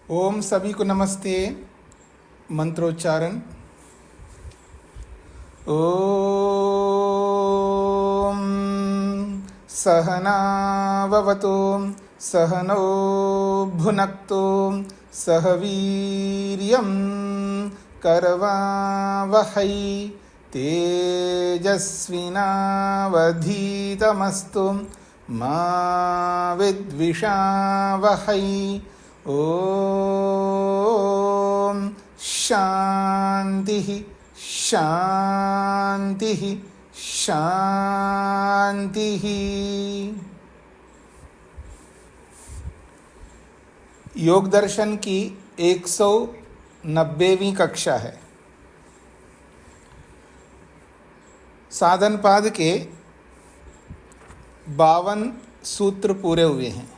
ओम सभी को नमस्ते। मंत्रोच्चारण। ओम सहनाववतु सहनौ भुनक्तु सह वीर्यं करवावहै तेजस्विनावधीतमस्तु मा विद्विषावहै। ओम शांति शांति शांति। योग दर्शन की 190वीं कक्षा है। साधन पाद के 52 सूत्र पूरे हुए हैं।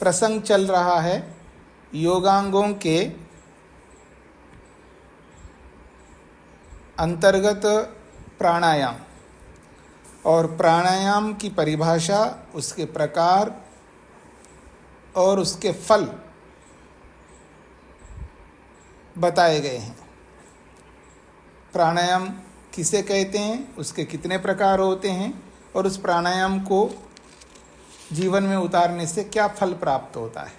प्रसंग चल रहा है योगांगों के अंतर्गत प्राणायाम और प्राणायाम की परिभाषा, उसके प्रकार और उसके फल बताए गए हैं। प्राणायाम किसे कहते हैं, उसके कितने प्रकार होते हैं और उस प्राणायाम को जीवन में उतारने से क्या फल प्राप्त होता है।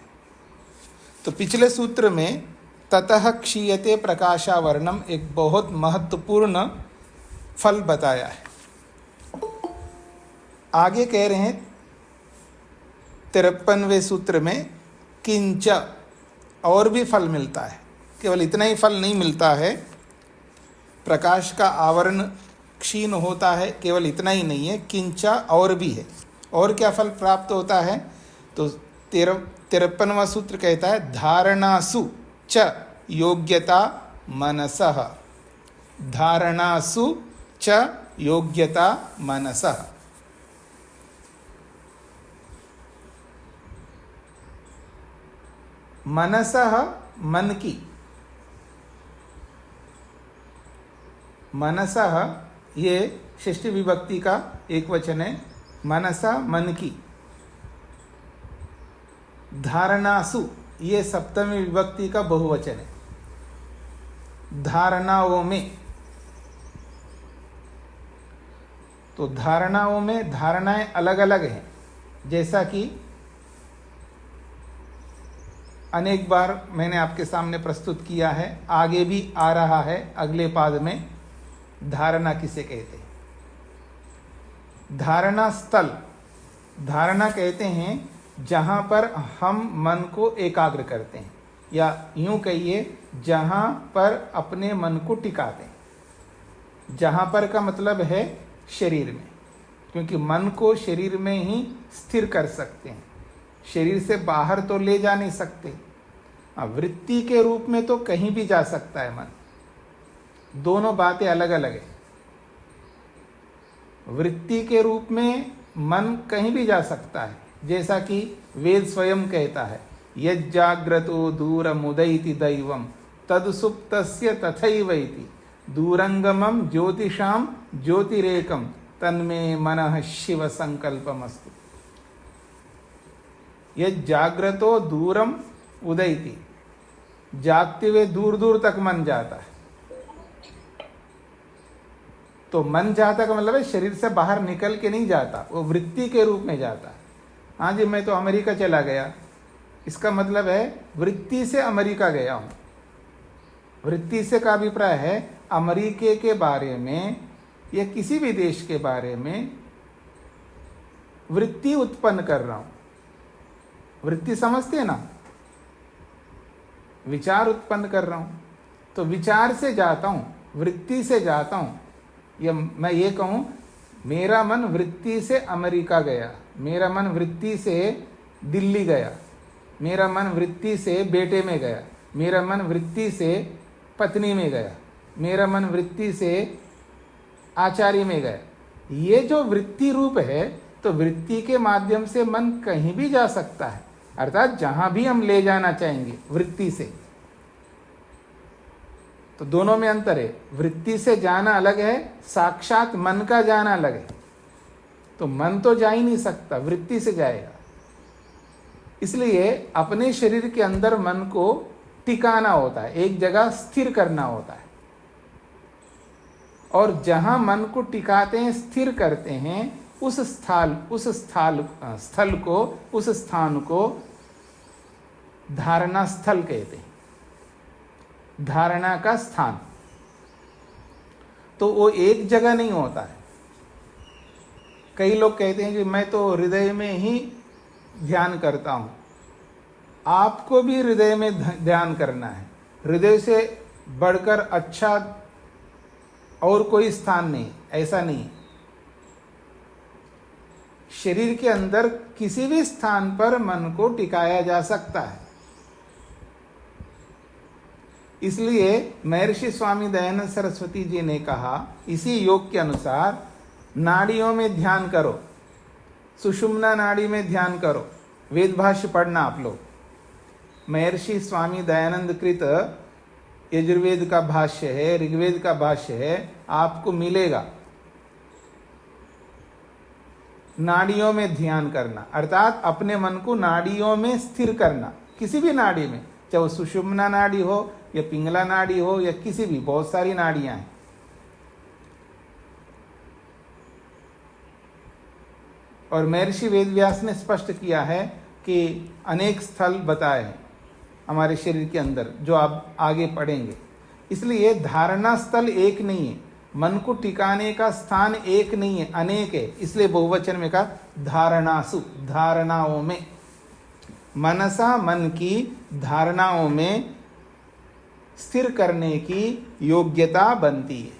तो पिछले सूत्र में ततः क्षीयते प्रकाशावर्णम एक बहुत महत्वपूर्ण फल बताया है। आगे कह रहे हैं 53वें सूत्र में किंच और भी फल मिलता है। केवल इतना ही फल नहीं मिलता है, प्रकाश का आवरण क्षीण होता है, केवल इतना ही नहीं है, किंचा और भी है। और क्या फल प्राप्त होता है, तो 53वां सूत्र कहता है धारणासु च योग्यता मनसः। धारणासु च योग्यता मनसः। मनसः मन की, मनसः ये षष्ठी विभक्ति का एक वचन है। मनसा मन की। धारणासु ये सप्तमी विभक्ति का बहुवचन है। धारणाओं में, तो धारणाओं में धारणाएं अलग अलग हैं, जैसा कि अनेक बार मैंने आपके सामने प्रस्तुत किया है, आगे भी आ रहा है अगले पाद में। धारणा किसे कहते हैं? धारणा स्थल, धारणा कहते हैं जहाँ पर हम मन को एकाग्र करते हैं, या यूं कहिए जहाँ पर अपने मन को टिकाते हैं। जहाँ पर का मतलब है शरीर में, क्योंकि मन को शरीर में ही स्थिर कर सकते हैं, शरीर से बाहर तो ले जा नहीं सकते। वृत्ति के रूप में तो कहीं भी जा सकता है मन। दोनों बातें अलग अलग है। वृत्ति के रूप में मन कहीं भी जा सकता है, जैसा कि वेद स्वयं कहता है यज्जाग्रतो दूरमुदैति दैवम तदसुप्तस्य तथैवैति दूरंगमम ज्योतिषाम ज्योतिरेकम तन्मे मनः शिव संकल्पमस्तु। यज्जाग्रतो दूरम उदैति, जागते हुए दूर दूर तक मन जाता है। तो मन जाता का मतलब है शरीर से बाहर निकल के नहीं जाता, वो वृत्ति के रूप में जाता है। हाँ जी, मैं तो अमेरिका चला गया, इसका मतलब है वृत्ति से अमेरिका गया हूँ। वृत्ति से का अभिप्राय है अमेरिके के बारे में या किसी भी देश के बारे में वृत्ति उत्पन्न कर रहा हूँ। वृत्ति समझते हैं ना, विचार उत्पन्न कर रहा हूँ। तो विचार से जाता हूँ, वृत्ति से जाता हूँ। या मैं ये कहूँ मेरा मन वृत्ति से अमेरिका गया, मेरा मन वृत्ति से दिल्ली गया, मेरा मन वृत्ति से बेटे में गया, मेरा मन वृत्ति से पत्नी में गया, मेरा मन वृत्ति से आचार्य में गया। ये जो वृत्ति रूप है, तो वृत्ति के माध्यम से मन कहीं भी जा सकता है, अर्थात जहाँ भी हम ले जाना चाहेंगे वृत्ति से। तो दोनों में अंतर है। वृत्ति से जाना अलग है, साक्षात मन का जाना अलग है। तो मन तो जा ही नहीं सकता, वृत्ति से जाएगा। इसलिए अपने शरीर के अंदर मन को टिकाना होता है, एक जगह स्थिर करना होता है। और जहां मन को टिकाते हैं, स्थिर करते हैं, उस स्थल को, उस स्थान को धारणा स्थल कहते हैं, धारणा का स्थान। तो वो एक जगह नहीं होता है। कई लोग कहते हैं कि मैं तो हृदय में ही ध्यान करता हूं। आपको भी हृदय में ध्यान करना है। हृदय से बढ़कर अच्छा और कोई स्थान नहीं, ऐसा नहीं। शरीर के अंदर किसी भी स्थान पर मन को टिकाया जा सकता है। इसलिए महर्षि स्वामी दयानंद सरस्वती जी ने कहा, इसी योग के अनुसार नाड़ियों में ध्यान करो, सुषुम्ना नाड़ी में ध्यान करो। वेद भाष्य पढ़ना आप लोग, महर्षि स्वामी दयानंद कृत यजुर्वेद का भाष्य है, ऋग्वेद का भाष्य है, आपको मिलेगा। नाड़ियों में ध्यान करना अर्थात अपने मन को नाड़ियों में स्थिर करना, किसी भी नाड़ी में, चाहे वो सुषुम्ना नाड़ी हो या पिंगला नाड़ी हो या किसी भी, बहुत सारी नाड़ियां हैं। और महर्षि वेदव्यास ने स्पष्ट किया है कि अनेक स्थल बताए हैं हमारे शरीर के अंदर, जो आप आगे पढ़ेंगे। इसलिए धारणा स्थल एक नहीं है, मन को टिकाने का स्थान एक नहीं है, अनेक है। इसलिए बहुवचन में कहा धारणासु, धारणाओं में। मनसा, मन की धारणाओं में स्थिर करने की योग्यता बनती है।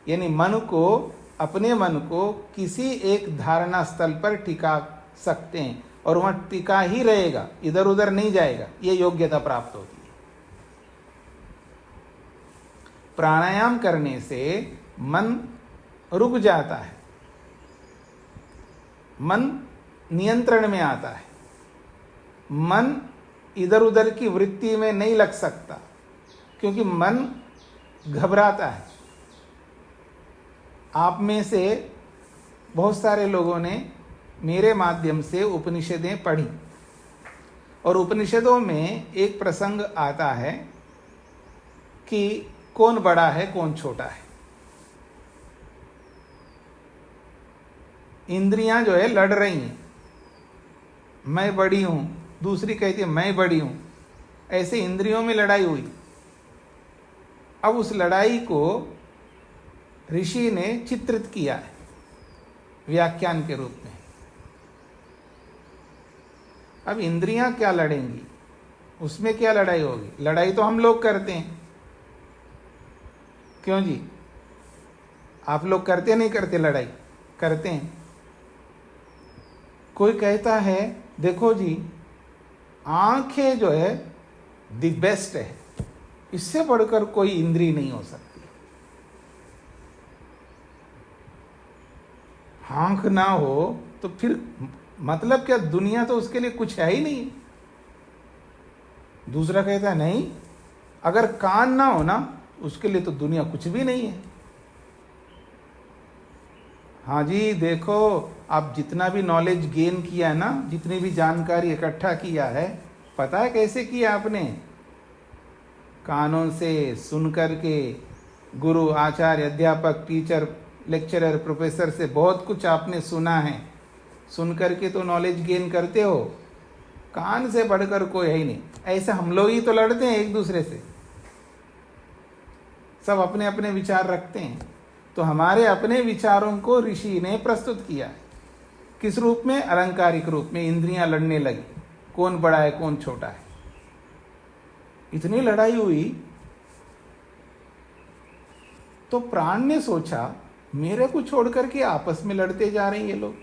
यानी मन को, अपने मन को किसी एक धारणा स्थल पर टिका सकते हैं और वहां टिका ही रहेगा, इधर उधर नहीं जाएगा, ये योग्यता प्राप्त होती है। प्राणायाम करने से मन रुक जाता है, मन नियंत्रण में आता है, मन इधर उधर की वृत्ति में नहीं लग सकता, क्योंकि मन घबराता है। आप में से बहुत सारे लोगों ने मेरे माध्यम से उपनिषदें पढ़ी, और उपनिषदों में एक प्रसंग आता है कि कौन बड़ा है कौन छोटा है। इंद्रियां जो है लड़ रही हैं, मैं बड़ी हूं, दूसरी कहती है मैं बड़ी हूं, ऐसे इंद्रियों में लड़ाई हुई। अब उस लड़ाई को ऋषि ने चित्रित किया है व्याख्यान के रूप में। अब इंद्रियां क्या लड़ेंगी, उसमें क्या लड़ाई होगी? लड़ाई तो हम लोग करते हैं, क्यों जी? आप लोग करते नहीं करते? लड़ाई करते हैं। कोई कहता है देखो जी, आंखें जो है द बेस्ट है, इससे बढ़कर कोई इंद्री नहीं हो सकती। आंख ना हो तो फिर मतलब क्या, दुनिया तो उसके लिए कुछ है ही नहीं। दूसरा कहता है नहीं, अगर कान ना हो ना, उसके लिए तो दुनिया कुछ भी नहीं है। हाँ जी, देखो आप जितना भी नॉलेज गेन किया है ना, जितनी भी जानकारी इकट्ठा किया है, पता है कैसे किया आपने? कानों से सुन करके, गुरु, आचार्य, अध्यापक, टीचर, लेक्चरर, प्रोफेसर से बहुत कुछ आपने सुना है। सुन करके तो नॉलेज गेन करते हो, कान से बढ़कर कोई है ही नहीं। ऐसे हम लोग ही तो लड़ते हैं एक दूसरे से, सब अपने अपने विचार रखते हैं। तो हमारे अपने विचारों को ऋषि ने प्रस्तुत किया है। किस रूप में? अलंकारिक रूप में। इंद्रियां लड़ने लगी, कौन बड़ा है कौन छोटा है। इतनी लड़ाई हुई तो प्राण ने सोचा, मेरे को छोड़ करके आपस में लड़ते जा रहे हैं ये लोग।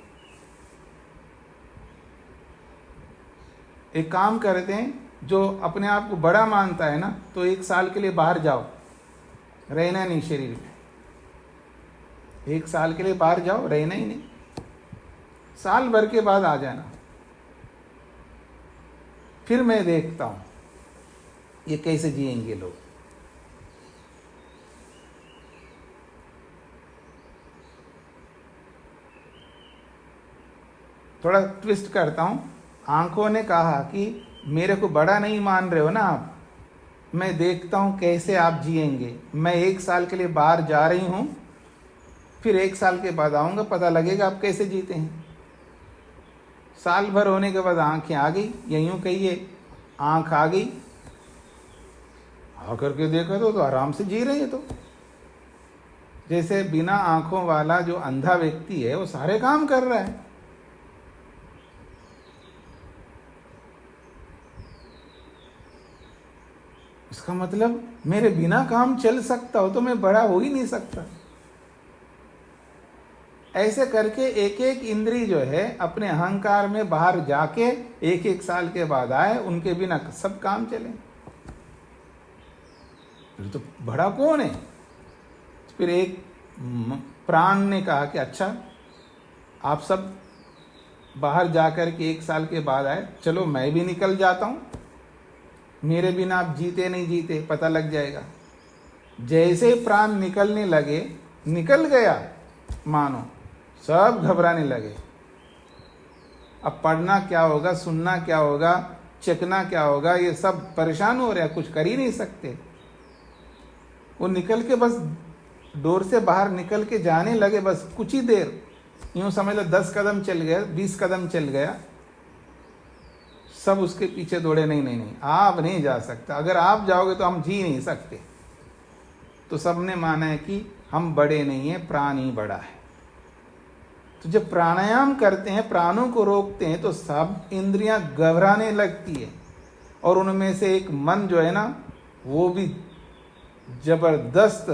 एक काम करते हैं, जो अपने आप को बड़ा मानता है ना, तो 1 साल के लिए बाहर जाओ, रहना नहीं शरीर में। 1 साल के लिए बाहर जाओ, रहना ही नहीं, साल भर के बाद आ जाना, फिर मैं देखता हूं ये कैसे जिएंगे लोग। थोड़ा ट्विस्ट करता हूं, आंखों ने कहा कि मेरे को बड़ा नहीं मान रहे हो ना आप, मैं देखता हूँ कैसे आप जिएंगे। मैं 1 साल के लिए बाहर जा रही हूँ, फिर 1 साल के बाद आऊँगा, पता लगेगा आप कैसे जीते हैं। साल भर होने के बाद आंखें आ गई, या यूँ कहिए आंख आ गई, आकर के देखा तो आराम से जी रहे हैं। तो जैसे बिना आंखों वाला जो अंधा व्यक्ति है वो सारे काम कर रहा है। इसका मतलब मेरे बिना काम चल सकता हो तो मैं बड़ा हो ही नहीं सकता। ऐसे करके एक एक इंद्री जो है अपने अहंकार में बाहर जाके 1-1 साल के बाद आए, उनके बिना सब काम चले। फिर तो बड़ा कौन है? फिर एक प्राण ने कहा कि अच्छा आप सब बाहर जाकर के 1 साल के बाद आए, चलो मैं भी निकल जाता हूँ, मेरे बिना आप जीते नहीं जीते पता लग जाएगा। जैसे प्राण निकलने लगे, निकल गया मानो, सब घबराने लगे। अब पढ़ना क्या होगा, सुनना क्या होगा, चखना क्या होगा, ये सब परेशान हो रहे हैं, कुछ कर ही नहीं सकते। वो निकल के बस डोर से बाहर निकल के जाने लगे, बस कुछ ही देर, यूं समझ लो 10 कदम चल गया, 20 कदम चल गया, सब उसके पीछे दौड़े, नहीं नहीं नहीं आप नहीं जा सकता, अगर आप जाओगे तो हम जी नहीं सकते। तो सबने माना है कि हम बड़े नहीं हैं, प्राण ही बड़ा है। तो जब प्राणायाम करते हैं, प्राणों को रोकते हैं, तो सब इंद्रियां घबराने लगती है, और उनमें से एक मन जो है ना, वो भी जबरदस्त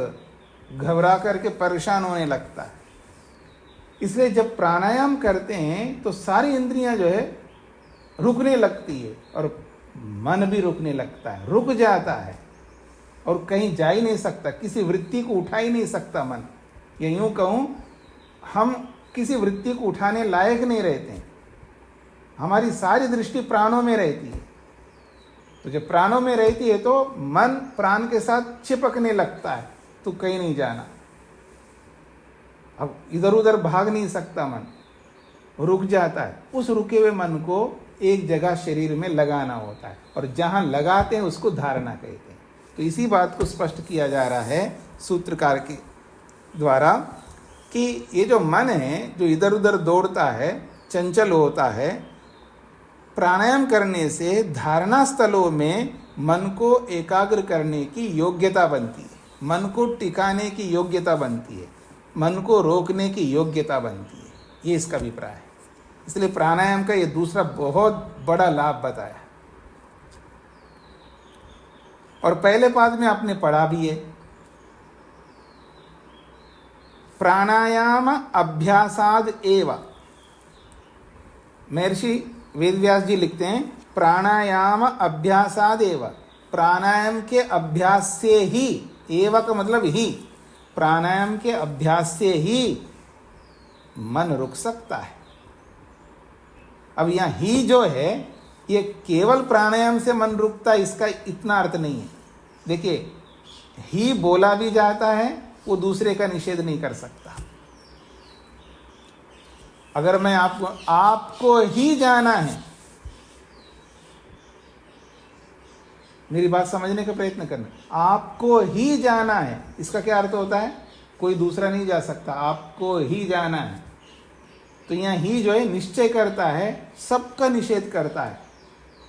घबरा करके परेशान होने लगता है। इसलिए जब प्राणायाम करते हैं तो सारी इंद्रियां जो है रुकने लगती है, और मन भी रुकने लगता है, रुक जाता है, और कहीं जा ही नहीं सकता, किसी वृत्ति को उठा ही नहीं सकता मन। या यूं कहूं, हम किसी वृत्ति को उठाने लायक नहीं रहते हैं, हमारी सारी दृष्टि प्राणों में रहती है। तो जब प्राणों में रहती है तो मन प्राण के साथ चिपकने लगता है, तो कहीं नहीं जाना, अब इधर उधर भाग नहीं सकता, मन रुक जाता है। उस रुके हुए मन को एक जगह शरीर में लगाना होता है, और जहां लगाते हैं उसको धारणा कहते हैं। तो इसी बात को स्पष्ट किया जा रहा है सूत्रकार के द्वारा कि ये जो मन है, जो इधर उधर दौड़ता है, चंचल होता है, प्राणायाम करने से धारणा स्थलों में मन को एकाग्र करने की योग्यता बनती है, मन को टिकाने की योग्यता बनती है, मन को रोकने की योग्यता बनती है। ये इसका अभिप्राय है। इसलिए प्राणायाम का ये दूसरा बहुत बड़ा लाभ बताया। और पहले पाद में आपने पढ़ा भी है, प्राणायाम अभ्यासाद एव। महर्षि वेदव्यास जी लिखते हैं, प्राणायाम अभ्यासाद एव, प्राणायाम के अभ्यास से ही, एव का मतलब ही, प्राणायाम के अभ्यास से ही मन रुक सकता है। अब यहाँ ही जो है, ये केवल प्राणायाम से मन रुकता है, इसका इतना अर्थ नहीं है। देखिए, ही बोला भी जाता है, वो दूसरे का निषेध नहीं कर सकता। अगर मैं आपको ही जाना है, मेरी बात समझने का प्रयत्न करना, आपको ही जाना है, इसका क्या अर्थ होता है? कोई दूसरा नहीं जा सकता, आपको ही जाना है। तो यहाँ ही जो है निश्चय करता है, सबका निषेध करता है,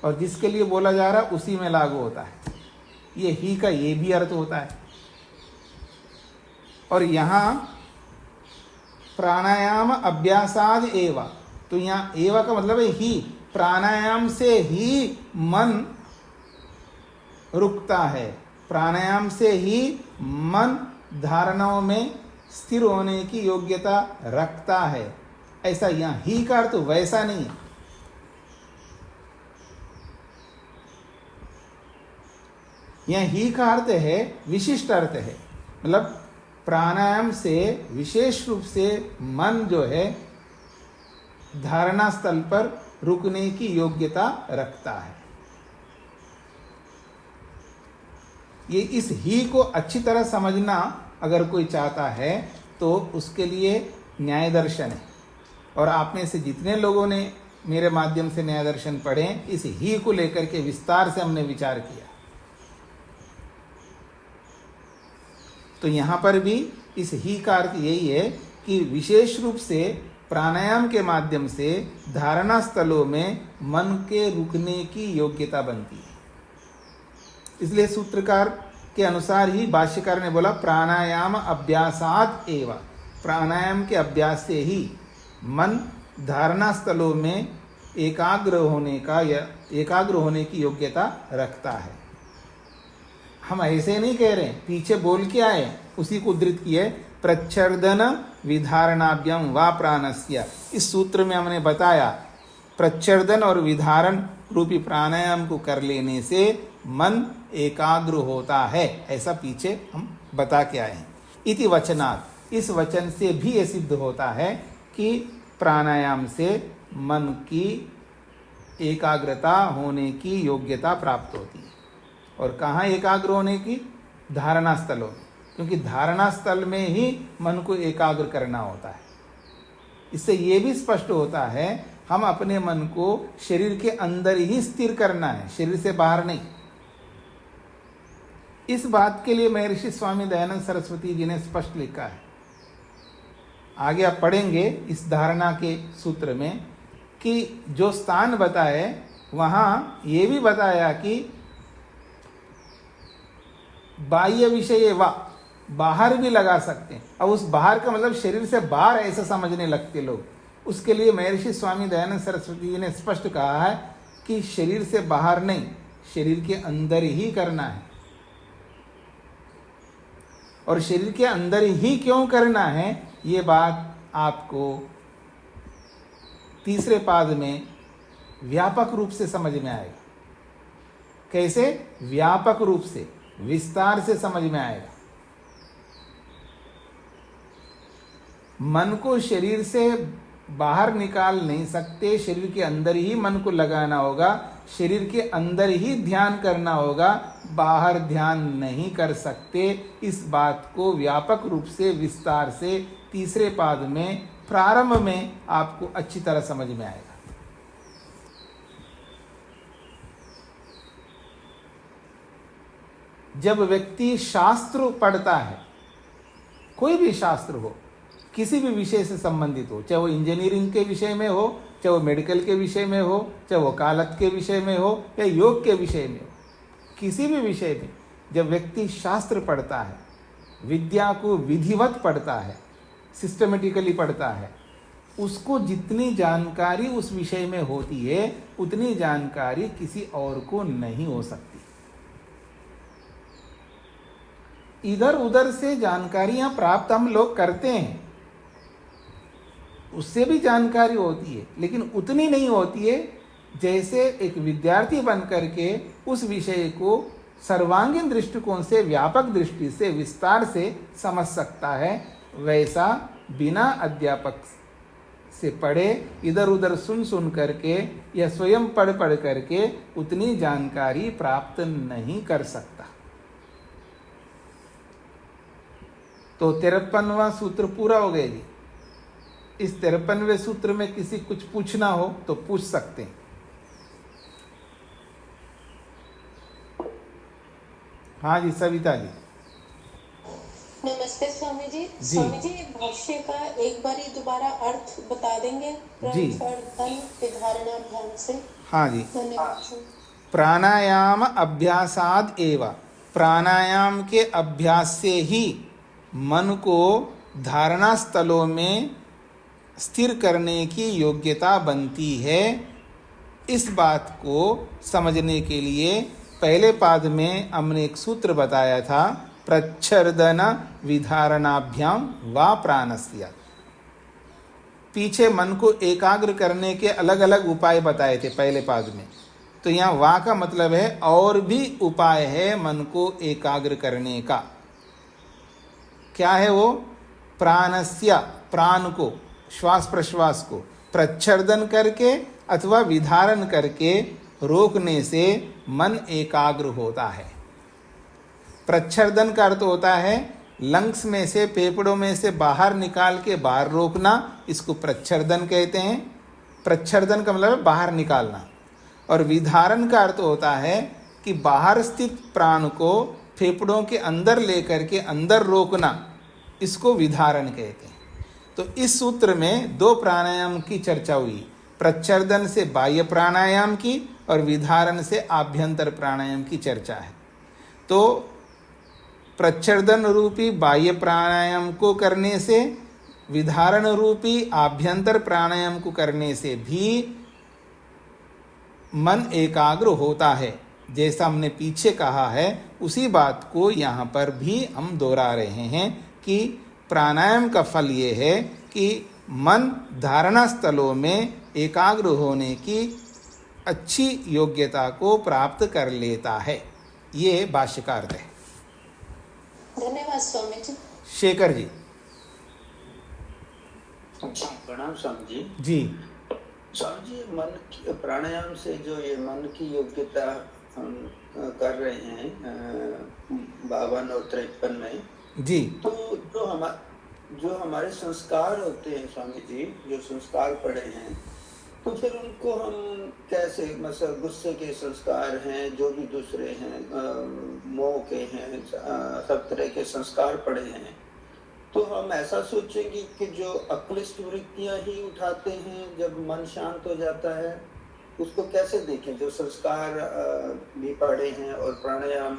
और जिसके लिए बोला जा रहा है उसी में लागू होता है। ये ही का ये भी अर्थ होता है। और यहाँ प्राणायाम अभ्यासाद एवा, तो यहाँ एवा का मतलब है ही, प्राणायाम से ही मन रुकता है, प्राणायाम से ही मन धारणाओं में स्थिर होने की योग्यता रखता है। ऐसा यहाँ ही का अर्थ वैसा नहीं है। यहाँ ही का अर्थ है विशिष्ट अर्थ है, मतलब प्राणायाम से विशेष रूप से मन जो है धारणा स्थल पर रुकने की योग्यता रखता है। ये इस ही को अच्छी तरह समझना अगर कोई चाहता है तो उसके लिए न्याय दर्शन है। और आप में से जितने लोगों ने मेरे माध्यम से न्याय दर्शन पढ़ें, इस ही को लेकर के विस्तार से हमने विचार किया। तो यहां पर भी इस ही का अर्थ यही है कि विशेष रूप से प्राणायाम के माध्यम से धारणा स्थलों में मन के रुकने की योग्यता बनती है। इसलिए सूत्रकार के अनुसार ही भाष्यकार ने बोला प्राणायाम अभ्यासात एव, प्राणायाम के अभ्यास से ही मन धारणा स्थलों में एकाग्र होने की योग्यता रखता है। हम ऐसे नहीं कह रहे, पीछे बोल के आए, उसी को उद्धृत किए, प्रच्छर्दन विधारणाभ्याम वा प्राणस्य। इस सूत्र में हमने बताया प्रच्छर्दन और विधारण रूपी प्राणायाम को कर लेने से मन एकाग्र होता है, ऐसा पीछे हम बता के आए हैं। इति वचनात्, इस वचन से भी यह सिद्ध होता है कि प्राणायाम से मन की एकाग्रता होने की योग्यता प्राप्त होती है। और कहाँ एकाग्र होने की? धारणा स्थलों में, क्योंकि धारणा स्थल में ही मन को एकाग्र करना होता है। इससे ये भी स्पष्ट होता है हम अपने मन को शरीर के अंदर ही स्थिर करना है, शरीर से बाहर नहीं। इस बात के लिए महर्षि स्वामी दयानंद सरस्वती जी ने स्पष्ट लिखा है। आगे आप पढ़ेंगे इस धारणा के सूत्र में कि जो स्थान बताए वहां ये भी बताया कि बाह्य विषय वा, बाहर भी लगा सकते हैं। अब उस बाहर का मतलब शरीर से बाहर ऐसा समझने लगते लोग। उसके लिए महर्षि स्वामी दयानंद सरस्वती जी ने स्पष्ट कहा है कि शरीर से बाहर नहीं, शरीर के अंदर ही करना है। और शरीर के अंदर ही क्यों करना है, ये बात आपको तीसरे पाद में व्यापक रूप से समझ में आएगा। कैसे? व्यापक रूप से, विस्तार से समझ में आएगा। मन को शरीर से बाहर निकाल नहीं सकते, शरीर के अंदर ही मन को लगाना होगा, शरीर के अंदर ही ध्यान करना होगा, बाहर ध्यान नहीं कर सकते। इस बात को व्यापक रूप से, विस्तार से तीसरे पाद में प्रारंभ में आपको अच्छी तरह समझ में आएगा। जब व्यक्ति शास्त्र पढ़ता है, कोई भी शास्त्र हो, किसी भी विषय से संबंधित हो, चाहे वो इंजीनियरिंग के विषय में हो, चाहे वो मेडिकल के विषय में हो, चाहे वो कालत के विषय में हो या योग के विषय में हो, किसी भी विषय में जब व्यक्ति शास्त्र पढ़ता है, विद्या को विधिवत पढ़ता है, सिस्टमेटिकली पढ़ता है, उसको जितनी जानकारी उस विषय में होती है उतनी जानकारी किसी और को नहीं हो सकती। इधर उधर से जानकारियां प्राप्त हम लोग करते हैं, उससे भी जानकारी होती है, लेकिन उतनी नहीं होती है जैसे एक विद्यार्थी बन करके उस विषय को सर्वांगीण दृष्टिकोण से, व्यापक दृष्टि से, विस्तार से समझ सकता है। वैसा बिना अध्यापक से पढ़े, इधर उधर सुन करके या स्वयं पढ़ करके उतनी जानकारी प्राप्त नहीं कर सकता। तो 53वां सूत्र पूरा हो गया जी। इस 53वें सूत्र में किसी कुछ पूछना हो तो पूछ सकते हैं। हाँ जी, सविता जी। नमस्ते स्वामी जी। स्वामी जी, भाष्य का एक बार दोबारा अर्थ बता देंगे जी, विधारणाभ्याम से? हाँ जी। धन्यवाद। प्राणायाम अभ्यासाद एव, प्राणायाम के अभ्यास से ही मन को धारणा स्थलों में स्थिर करने की योग्यता बनती है। इस बात को समझने के लिए पहले पाद में हमने एक सूत्र बताया था, प्रच्छर्दन विधारणाभ्याम वा प्राणस्य। पीछे मन को एकाग्र करने के अलग अलग उपाय बताए थे पहले पाद में। तो यहाँ वा का मतलब है और भी उपाय है मन को एकाग्र करने का। क्या है वो? प्राणस्य, प्राण को, श्वास प्रश्वास को प्रच्छर्दन करके अथवा विधारण करके रोकने से मन एकाग्र होता है। प्रच्छर्दन का अर्थ होता है लंग्स में से, फेफड़ों में से बाहर निकाल के बाहर रोकना, इसको प्रच्छर्दन कहते हैं। प्रच्छर्दन का मतलब है बाहर निकालना, और विधारण का अर्थ होता है कि बाहर स्थित प्राण को फेफड़ों के अंदर लेकर के अंदर रोकना, इसको विधारण कहते हैं। तो इस सूत्र में दो प्राणायाम की चर्चा हुई, प्रच्छर्दन से बाह्य प्राणायाम की और विधारण से आभ्यंतर प्राणायाम की चर्चा है। तो प्रच्छर्दन रूपी बाह्य प्राणायाम को करने से, विधारण रूपी आभ्यंतर प्राणायाम को करने से भी मन एकाग्र होता है। जैसा हमने पीछे कहा है उसी बात को यहाँ पर भी हम दोहरा रहे हैं कि प्राणायाम का फल ये है कि मन धारणा स्थलों में एकाग्र होने की अच्छी योग्यता को प्राप्त कर लेता है। ये भाष्यकार है। धन्यवाद स्वामी जी। शेखर जी। प्रणाम स्वामी जी। जी स्वामी जी, मन की प्राणायाम से जो ये मन की योग्यता हम कर रहे हैं 52 और 53 में जी, तो जो हमारे संस्कार होते हैं स्वामी जी, जो संस्कार पड़े हैं, तो फिर उनको हम कैसे, मतलब गुस्से के संस्कार हैं, जो भी दूसरे हैं, मोह के हैं, सब तरह के संस्कार पड़े हैं, तो हम ऐसा सोचेंगे कि जो अक्लिष्ट वृत्तियां ही उठाते हैं जब मन शांत हो जाता है, उसको कैसे देखें जो संस्कार भी पड़े हैं और प्राणायाम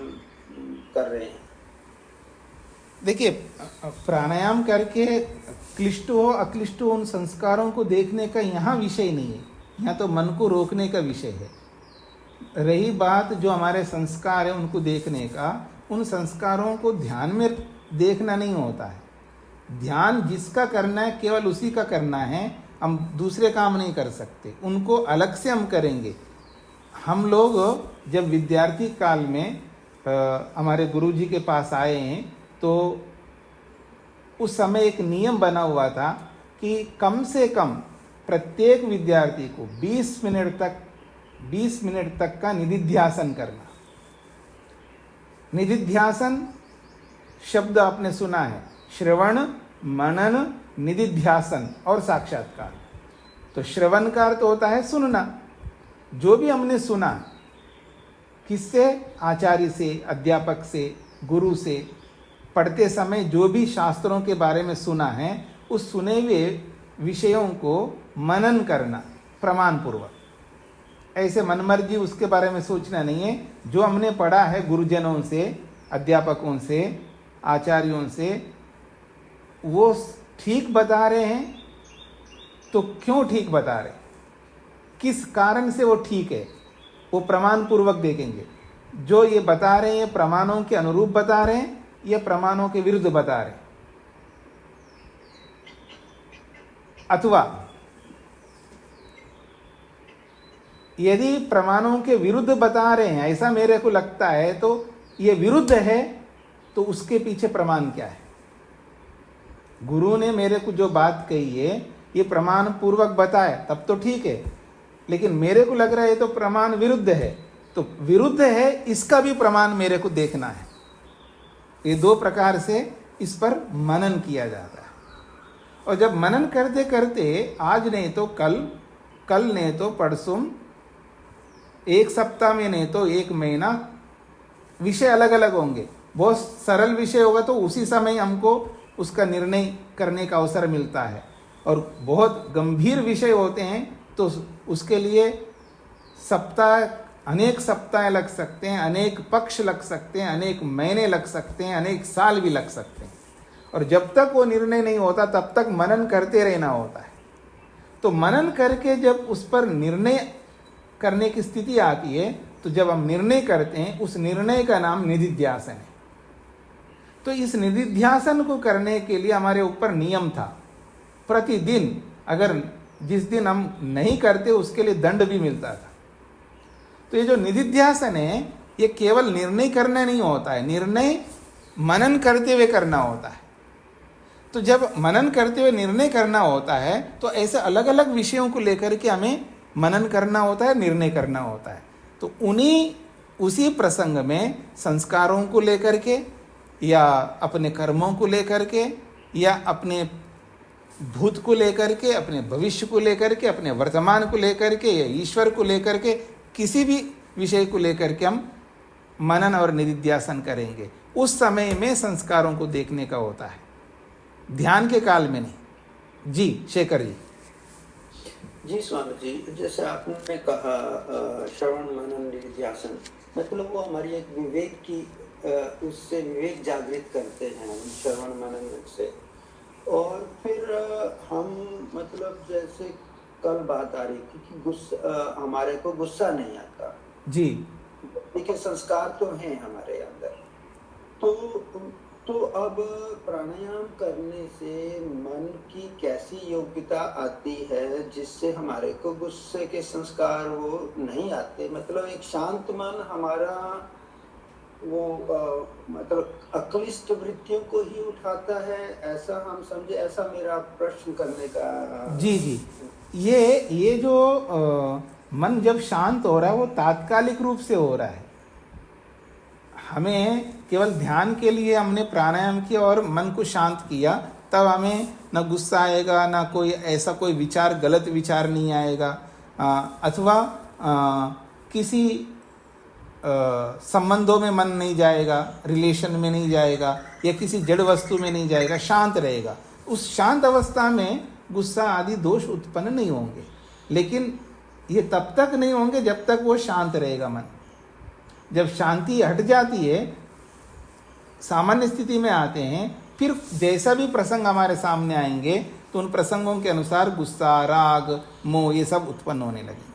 कर रहे हैं? देखिए, प्राणायाम करके क्लिष्ट हो अक्लिष्ट हो उन संस्कारों को देखने का यहाँ विषय नहीं है, यहाँ तो मन को रोकने का विषय है। रही बात जो हमारे संस्कार है उनको देखने का, उन संस्कारों को ध्यान में देखना नहीं होता है। ध्यान जिसका करना है केवल उसी का करना है, हम दूसरे काम नहीं कर सकते, उनको अलग से हम करेंगे। हम लोग जब विद्यार्थी काल में हमारे गुरुजी के पास आए हैं तो उस समय एक नियम बना हुआ था कि कम से कम प्रत्येक विद्यार्थी को 20 मिनट तक का निधिध्यासन करना। निधिध्यासन शब्द आपने सुना है, श्रवण, मनन, निधिध्यासन और साक्षात्कार। तो श्रवण का अर्थ होता है सुनना, जो भी हमने सुना, किससे? आचार्य से, अध्यापक से, गुरु से, पढ़ते समय जो भी शास्त्रों के बारे में सुना है, उस सुने हुए विषयों को मनन करना प्रमाण पूर्वक। ऐसे मनमर्जी उसके बारे में सोचना नहीं है। जो हमने पढ़ा है गुरुजनों से, अध्यापकों से, आचार्यों से, वो ठीक बता रहे हैं तो क्यों ठीक बता रहे, किस कारण से वो ठीक है, वो प्रमाण पूर्वक देखेंगे। जो ये बता रहे हैं प्रमाणों के अनुरूप बता रहे हैं या प्रमाणों के विरुद्ध बता रहे हैं। अथवा यदि प्रमाणों के विरुद्ध बता रहे हैं, ऐसा मेरे को लगता है, तो ये विरुद्ध है, तो उसके पीछे प्रमाण क्या है? गुरु ने मेरे को जो बात कही है ये प्रमाण पूर्वक बताया तब तो ठीक है, लेकिन मेरे को लग रहा है ये तो प्रमाण विरुद्ध है, तो विरुद्ध है इसका भी प्रमाण मेरे को देखना है। ये दो प्रकार से इस पर मनन किया जाता है। और जब मनन करते करते, आज नहीं तो कल नहीं तो परसों, एक सप्ताह में नहीं तो एक महीना, विषय अलग अलग होंगे। बहुत सरल विषय होगा तो उसी समय हमको उसका निर्णय करने का अवसर मिलता है, और बहुत गंभीर विषय होते हैं तो उसके लिए अनेक सप्ताह लग सकते हैं, अनेक पक्ष लग सकते हैं, अनेक महीने लग सकते हैं, अनेक साल भी लग सकते हैं। और जब तक वो निर्णय नहीं होता तब तक मनन करते रहना होता है। तो मनन करके जब उस पर निर्णय करने की स्थिति आती है, तो जब हम निर्णय करते हैं, उस निर्णय का नाम निधिध्यासन है। तो इस निधिध्यासन को करने के लिए हमारे ऊपर नियम था, प्रतिदिन, अगर जिस दिन हम नहीं करते उसके लिए दंड भी मिलता था। तो ये जो निधिध्यासन है ये केवल निर्णय करना नहीं होता है, निर्णय मनन करते हुए करना होता है। तो जब मनन करते हुए निर्णय करना होता है तो ऐसे अलग अलग विषयों को लेकर के हमें मनन करना होता है, निर्णय करना होता है। तो उसी प्रसंग में संस्कारों को लेकर के या अपने कर्मों को लेकर के या अपने भूत को लेकर के, अपने भविष्य को लेकर के, अपने वर्तमान को लेकर के या ईश्वर को लेकर के, किसी भी विषय को लेकर के हम मनन और निधिध्यासन करेंगे। उस समय में संस्कारों को देखने का होता है, ध्यान के काल में नहीं। जी शेखर जी। जी स्वामी जी, जैसे आपने कहा श्रवण मनन निधिध्यासन, मतलब वो हमारी एक विवेक की उससे विवेक जागृत करते हैं श्रवण मनन से। और फिर हम मतलब जैसे कल बात आ रही थी कि गुस्सा, हमारे को गुस्सा नहीं आता जी, देखिए संस्कार तो हैं हमारे अंदर। तो अब प्राणायाम करने से मन की कैसी योग्यता आती है जिससे हमारे को गुस्से के संस्कार वो नहीं आते? मतलब एक शांत मन हमारा वो मतलब अक्लिष्ट वृत्तियों को ही उठाता है, ऐसा हम समझे? ऐसा मेरा प्रश्न करने का। जी जी, ये जो मन जब शांत हो रहा है वो तात्कालिक रूप से हो रहा है। हमें केवल ध्यान के लिए हमने प्राणायाम किया और मन को शांत किया, तब हमें न गुस्सा आएगा, ना कोई ऐसा कोई विचार, गलत विचार नहीं आएगा, अथवा किसी संबंधों में मन नहीं जाएगा, रिलेशन में नहीं जाएगा, या किसी जड़ वस्तु में नहीं जाएगा, शांत रहेगा। उस शांत अवस्था में गुस्सा आदि दोष उत्पन्न नहीं होंगे। लेकिन ये तब तक नहीं होंगे जब तक वो शांत रहेगा मन। जब शांति हट जाती है, सामान्य स्थिति में आते हैं, फिर जैसा भी प्रसंग हमारे सामने आएंगे तो उन प्रसंगों के अनुसार गुस्सा, राग, मोह ये सब उत्पन्न होने लगेंगे।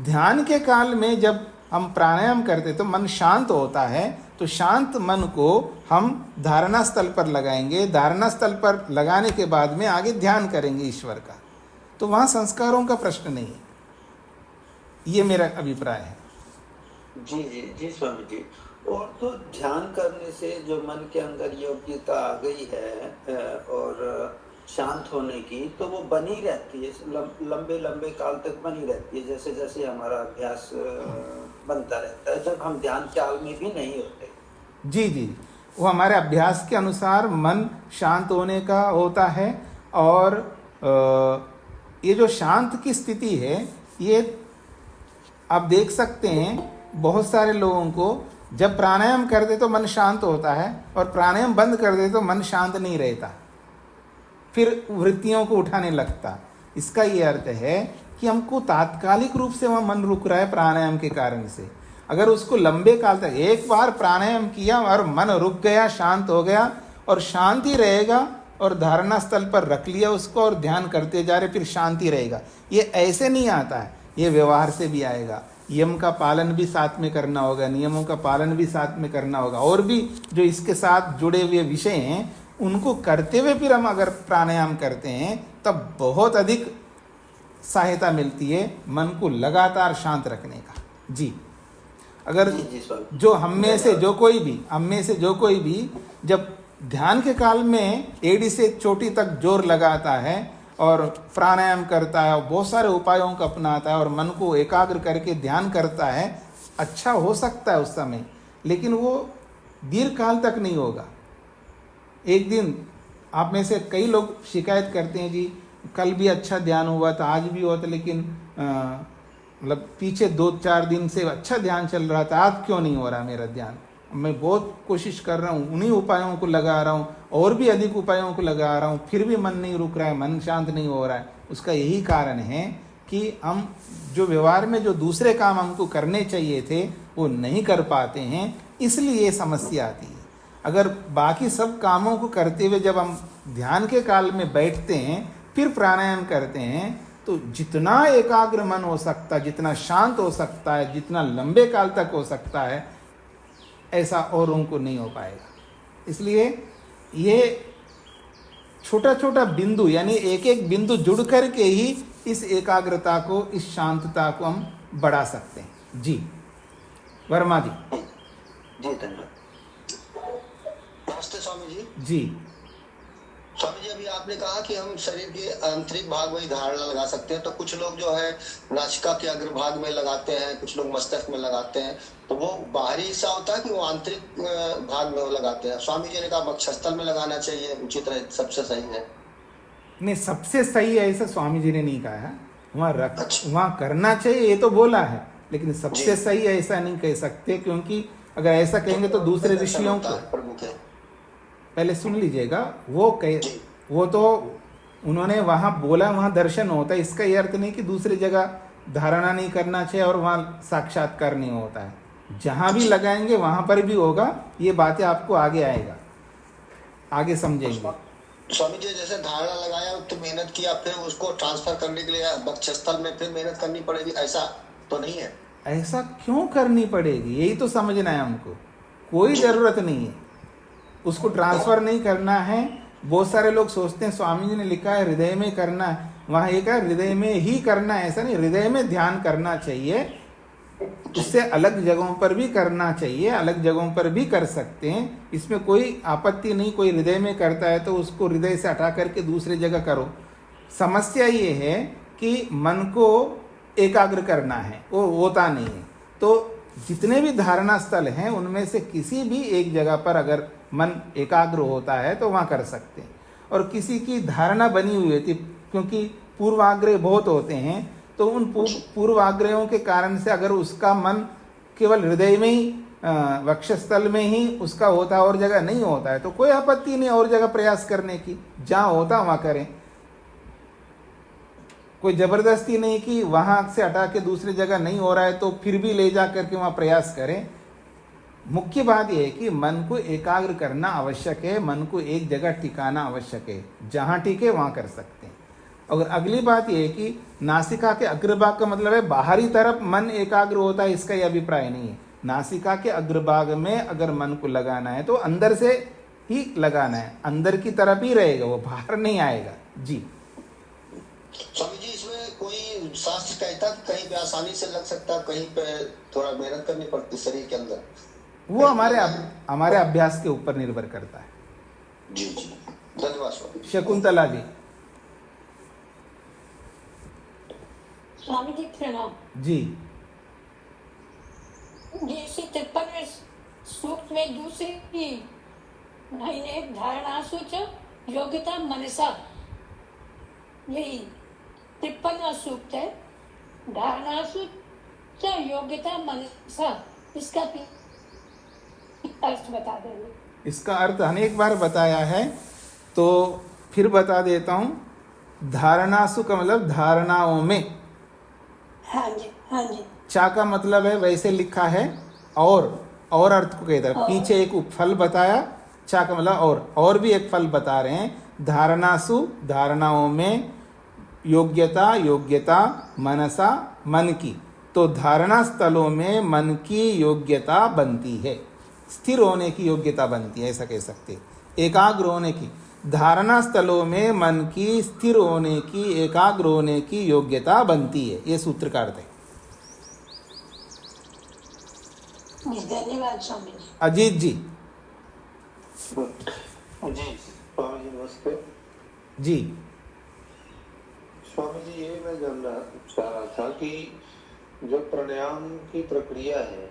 ध्यान के काल में जब हम प्राणायाम करते तो मन शांत होता है, तो शांत मन को हम धारणा स्थल पर लगाएंगे। धारणा स्थल पर लगाने के बाद में आगे ध्यान करेंगे ईश्वर का, तो वहाँ संस्कारों का प्रश्न नहीं है। ये मेरा अभिप्राय है। जी जी जी स्वामी जी। और तो ध्यान करने से जो मन के अंदर योग्यता आ गई है और शांत होने की, तो वो बनी रहती है, लंबे लंबे काल तक बनी रहती है, जैसे जैसे हमारा अभ्यास बनता रहता है, जब हम ध्यान काल में भी नहीं होते। जी जी, वो हमारे अभ्यास के अनुसार मन शांत होने का होता है। और ये जो शांत की स्थिति है, ये आप देख सकते हैं बहुत सारे लोगों को, जब प्राणायाम करते तो मन शांत होता है और प्राणायाम बंद कर दे तो मन शांत नहीं रहता, फिर वृत्तियों को उठाने लगता। इसका ये अर्थ है कि हमको तात्कालिक रूप से वहाँ मन रुक रहा है प्राणायाम के कारण से। अगर उसको लंबे काल तक, एक बार प्राणायाम किया और मन रुक गया, शांत हो गया और शांति रहेगा, और धारणा स्थल पर रख लिया उसको और ध्यान करते जा रहे, फिर शांति रहेगा। ये ऐसे नहीं आता है, ये व्यवहार से भी आएगा। यम का पालन भी साथ में करना होगा, नियमों का पालन भी साथ में करना होगा, और भी जो इसके साथ जुड़े हुए विषय हैं उनको करते हुए फिर हम अगर प्राणायाम करते हैं तब बहुत अधिक सहायता मिलती है मन को लगातार शांत रखने का। जी, अगर जो हम में से जो कोई भी जब ध्यान के काल में एड़ी से चोटी तक जोर लगाता है और प्राणायाम करता है और बहुत सारे उपायों को अपनाता है और मन को एकाग्र करके ध्यान करता है, अच्छा हो सकता है उस समय, लेकिन वो दीर्घ काल तक नहीं होगा। एक दिन आप में से कई लोग शिकायत करते हैं, जी कल भी अच्छा ध्यान हुआ था, आज भी हुआ था, लेकिन मतलब पीछे 2-4 दिन से अच्छा ध्यान चल रहा था, आज क्यों नहीं हो रहा मेरा ध्यान? मैं बहुत कोशिश कर रहा हूँ, उन्हीं उपायों को लगा रहा हूँ और भी अधिक उपायों को लगा रहा हूँ, फिर भी मन नहीं रुक रहा है, मन शांत नहीं हो रहा है। उसका यही कारण है कि हम जो व्यवहार में जो दूसरे काम हमको करने चाहिए थे वो नहीं कर पाते हैं, इसलिए ये समस्या आती है। अगर बाकी सब कामों को करते हुए जब हम ध्यान के काल में बैठते हैं, फिर प्राणायाम करते हैं, तो जितना एकाग्र मन हो सकता है, जितना शांत हो सकता है, जितना लंबे काल तक हो सकता है, ऐसा औरों को नहीं हो पाएगा। इसलिए ये छोटा छोटा बिंदु, यानी एक एक बिंदु जुड़ कर के ही इस एकाग्रता को, इस शांतता को हम बढ़ा सकते हैं। जी वर्मा जी। जी धन्यवाद। नमस्ते स्वामी जी। जी स्वामी जी, अभी आपने कहा कि हम शरीर के आंतरिक भाग में ही धारणा लगा सकते हैं, तो कुछ लोग जो है नासिका के अग्रभाग में लगाते हैं, कुछ लोग मस्तक में लगाते हैं, तो वो बाहरी हिस्सा होता है कि वो आंतरिक भाग में वो लगाते हैं? स्वामी जी ने कहा वक्षस्थल में लगाना चाहिए, उचित है, सबसे सही है। नहीं, सबसे सही है ऐसा स्वामी जी ने नहीं कहा है। अच्छा। वहाँ करना चाहिए ये तो बोला है, लेकिन सबसे जी। सही है ऐसा नहीं कह सकते, क्योंकि अगर ऐसा कहेंगे तो दूसरे ऋषियों को, प्रभु के पहले सुन लीजिएगा, वो तो उन्होंने वहाँ बोला वहाँ दर्शन होता है, इसका ये अर्थ नहीं कि दूसरी जगह धारणा नहीं करना चाहिए और वहाँ साक्षात्कार नहीं होता है। जहाँ भी लगाएंगे वहाँ पर भी होगा। ये बातें आपको आगे आएगा, आगे समझेंगे। स्वामी जी, जैसे धारणा लगाया तो मेहनत किया, फिर उसको ट्रांसफर करने के लिए वक्षस्थल में फिर मेहनत करनी पड़ेगी, ऐसा तो नहीं है? ऐसा क्यों करनी पड़ेगी, यही तो समझना है हमको। कोई जरूरत नहीं है, उसको ट्रांसफर नहीं करना है। बहुत सारे लोग सोचते हैं स्वामी जी ने लिखा है हृदय में करना है, वहाँ एक है हृदय में ही करना है, ऐसा नहीं। हृदय में ध्यान करना चाहिए, उससे अलग जगहों पर भी करना चाहिए, अलग जगहों पर भी कर सकते हैं, इसमें कोई आपत्ति नहीं। कोई हृदय में करता है तो उसको हृदय से हटा करके दूसरी जगह करो। समस्या ये है कि मन को एकाग्र करना है, वो होता नहीं है। तो जितने भी धारणा स्थल हैं उनमें से किसी भी एक जगह पर अगर मन एकाग्र होता है तो वहाँ कर सकते हैं। और किसी की धारणा बनी हुई होती, क्योंकि पूर्वाग्रह बहुत होते हैं, तो उन पूर्वाग्रहों के कारण से अगर उसका मन केवल हृदय में ही, वक्षस्थल में ही उसका होता है, और जगह नहीं होता है, तो कोई आपत्ति नहीं और जगह प्रयास करने की। जहाँ होता वहाँ करें, कोई जबरदस्ती नहीं कि वहाँ से हटा के दूसरी जगह नहीं हो रहा है तो फिर भी ले जा करके वहाँ प्रयास करें। मुख्य बात यह है कि मन को एकाग्र करना आवश्यक है, मन को एक जगह टिकाना आवश्यक है। जहाँ टिके वहाँ कर सकते हैं। और अगली बात यह है कि नासिका के अग्रभाग का मतलब है बाहरी तरफ मन एकाग्र होता है, इसका यह अभिप्राय नहीं है। नासिका के अग्रभाग में अगर मन को लगाना है तो अंदर से ही लगाना है, अंदर की तरफ ही रहेगा, वो बाहर नहीं आएगा। जी स्वामी जी, इसमें कोई शास्त्र कहता कि कहीं पे आसानी से लग सकता है, कहीं पे थोड़ा मेहनत करनी पड़ती शरीर के अंदर? वो हमारे अभ्यास के ऊपर निर्भर करता है। जी जी, धन्यवाद स्वामी। शकुंतला जी। स्वामी जी प्रणाम जी। जैसे 53वें सूक्त में दूसरी महीने धारणासु च योग्यता मनसा, यही 53वां सूक्त है, धारणासु च योग्यता मनसा, इसका अर्थ बता देंगे? इसका अर्थ अनेक बार बताया है, तो फिर बता देता हूँ। धारणासु का मतलब धारणाओं में। हाँ जी, हाँ जी। चा का मतलब है वैसे लिखा है और अर्थ को कहता है। पीछे एक फल बताया, चा का मतलब और भी एक फल बता रहे हैं। धारणासु धारणाओं में, योग्यता मनसा मन की, तो धारणा स्थलों में मन की योग्यता बनती है, स्थिर होने की योग्यता बनती है, ऐसा कह सकते। एकाग्र होने की, धारणा स्थलों में मन की स्थिर होने की, एकाग्र होने की योग्यता बनती है, ये सूत्र का अर्थ है। धन्यवाद स्वामी जी। अजीत जी। जी स्वामी जी नमस्ते। जी स्वामी जी, ये मैं जानना चाह रहा था कि जो प्राणायाम की प्रक्रिया है,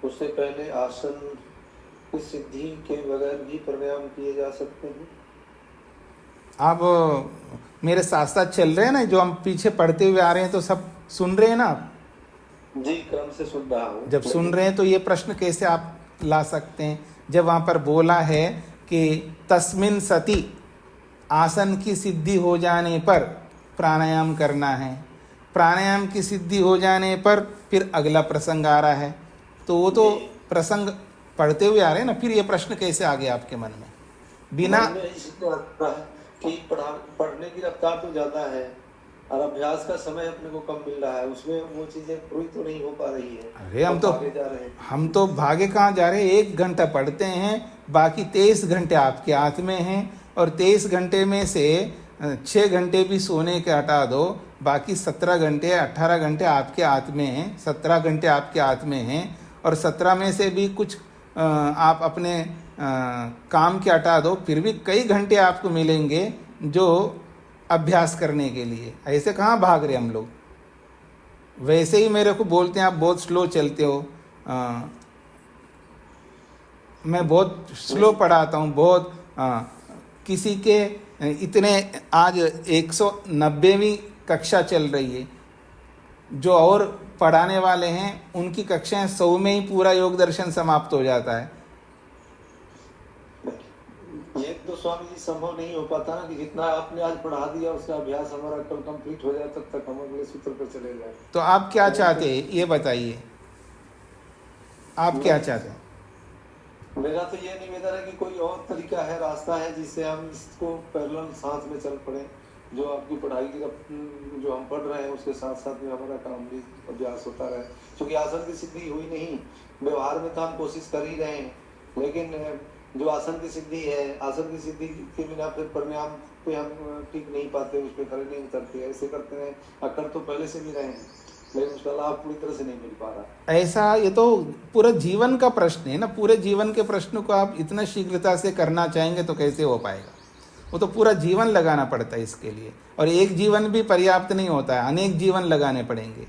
उससे पहले आसन की सिद्धि के बगैर भी प्राणायाम किए जा सकते हैं? आप मेरे साथ साथ चल रहे हैं ना, जो हम पीछे पढ़ते हुए आ रहे हैं, तो सब सुन रहे हैं ना आप? जी, क्रम से सुन रहा हूँ। जब सुन रहे हैं तो ये प्रश्न कैसे आप ला सकते हैं? जब वहाँ पर बोला है कि तस्मिन सति, आसन की सिद्धि हो जाने पर प्राणायाम करना है, प्राणायाम की सिद्धि हो जाने पर फिर अगला प्रसंग आ रहा है, तो वो तो प्रसंग पढ़ते हुए आ रहे हैं ना, फिर ये प्रश्न कैसे आ गया आपके मन में? बिना कि पढ़ने की रफ्तार तो ज्यादा है और अभ्यास का समय अपने को कम मिल रहा है, उसमें वो चीजें पूरी तो नहीं हो पा रही है। अरे हम तो भागे कहाँ जा रहे हैं? 1 घंटा पढ़ते हैं, बाकी 23 घंटे आपके हाथ में हैं, और 23 घंटे में से 6 घंटे भी सोने के हटा दो, बाकी 17 घंटे 18 घंटे आपके हाथ में हैं, 17 घंटे आपके हाथ में हैं, और 17 में से भी कुछ आप अपने काम के हटा दो, फिर भी कई घंटे आपको मिलेंगे जो अभ्यास करने के लिए। ऐसे कहाँ भाग रहे हम लोग। वैसे ही मेरे को बोलते हैं आप बहुत स्लो चलते हो, मैं बहुत स्लो पढ़ाता हूँ, बहुत किसी के इतने आज 190वीं कक्षा चल रही है, जो और पढ़ाने वाले हैं उनकी कक्षाएं 100 में ही पूरा योग दर्शन समाप्त हो जाता है। ये तो स्वामी जी संभव नहीं हो पाता ना कि जितना आपने आज पढ़ा दिया उसका अभ्यास हमारा कल कंप्लीट हो जाए, तब तक हम अगले सूत्र पर चले जाए। तो आप क्या चाहते हैं ये बताइए, आप क्या चाहते हैं? मेरा तो ये निवेदन है कि कोई और तरीका है, रास्ता है जिससे हम इसको पैरेलल साथ में चल पड़े। जो आपकी पढ़ाई की जो हम पढ़ रहे हैं उसके साथ साथ में हमारा काम भी अभ्यास होता रहे, क्योंकि आसन की सिद्धि हुई नहीं, व्यवहार में तो हम कोशिश कर ही रहे हैं, लेकिन जो आसन की सिद्धि है, आसन की सिद्धि के बिना फिर प्राणायाम पे हम टिक नहीं पाते, उस पर खड़े नहीं उतरते, ऐसे करते हैं। अक्कड़ तो पहले से भी रहे हैं, लेकिन उसका लाभ पूरी तरह से नहीं मिल पा रहा। ऐसा ये तो पूरा जीवन का प्रश्न है ना। पूरे जीवन के प्रश्न को आप इतना शीघ्रता से करना चाहेंगे तो कैसे हो पाएगा। वो तो पूरा जीवन लगाना पड़ता है इसके लिए, और एक जीवन भी पर्याप्त नहीं होता है, अनेक जीवन लगाने पड़ेंगे।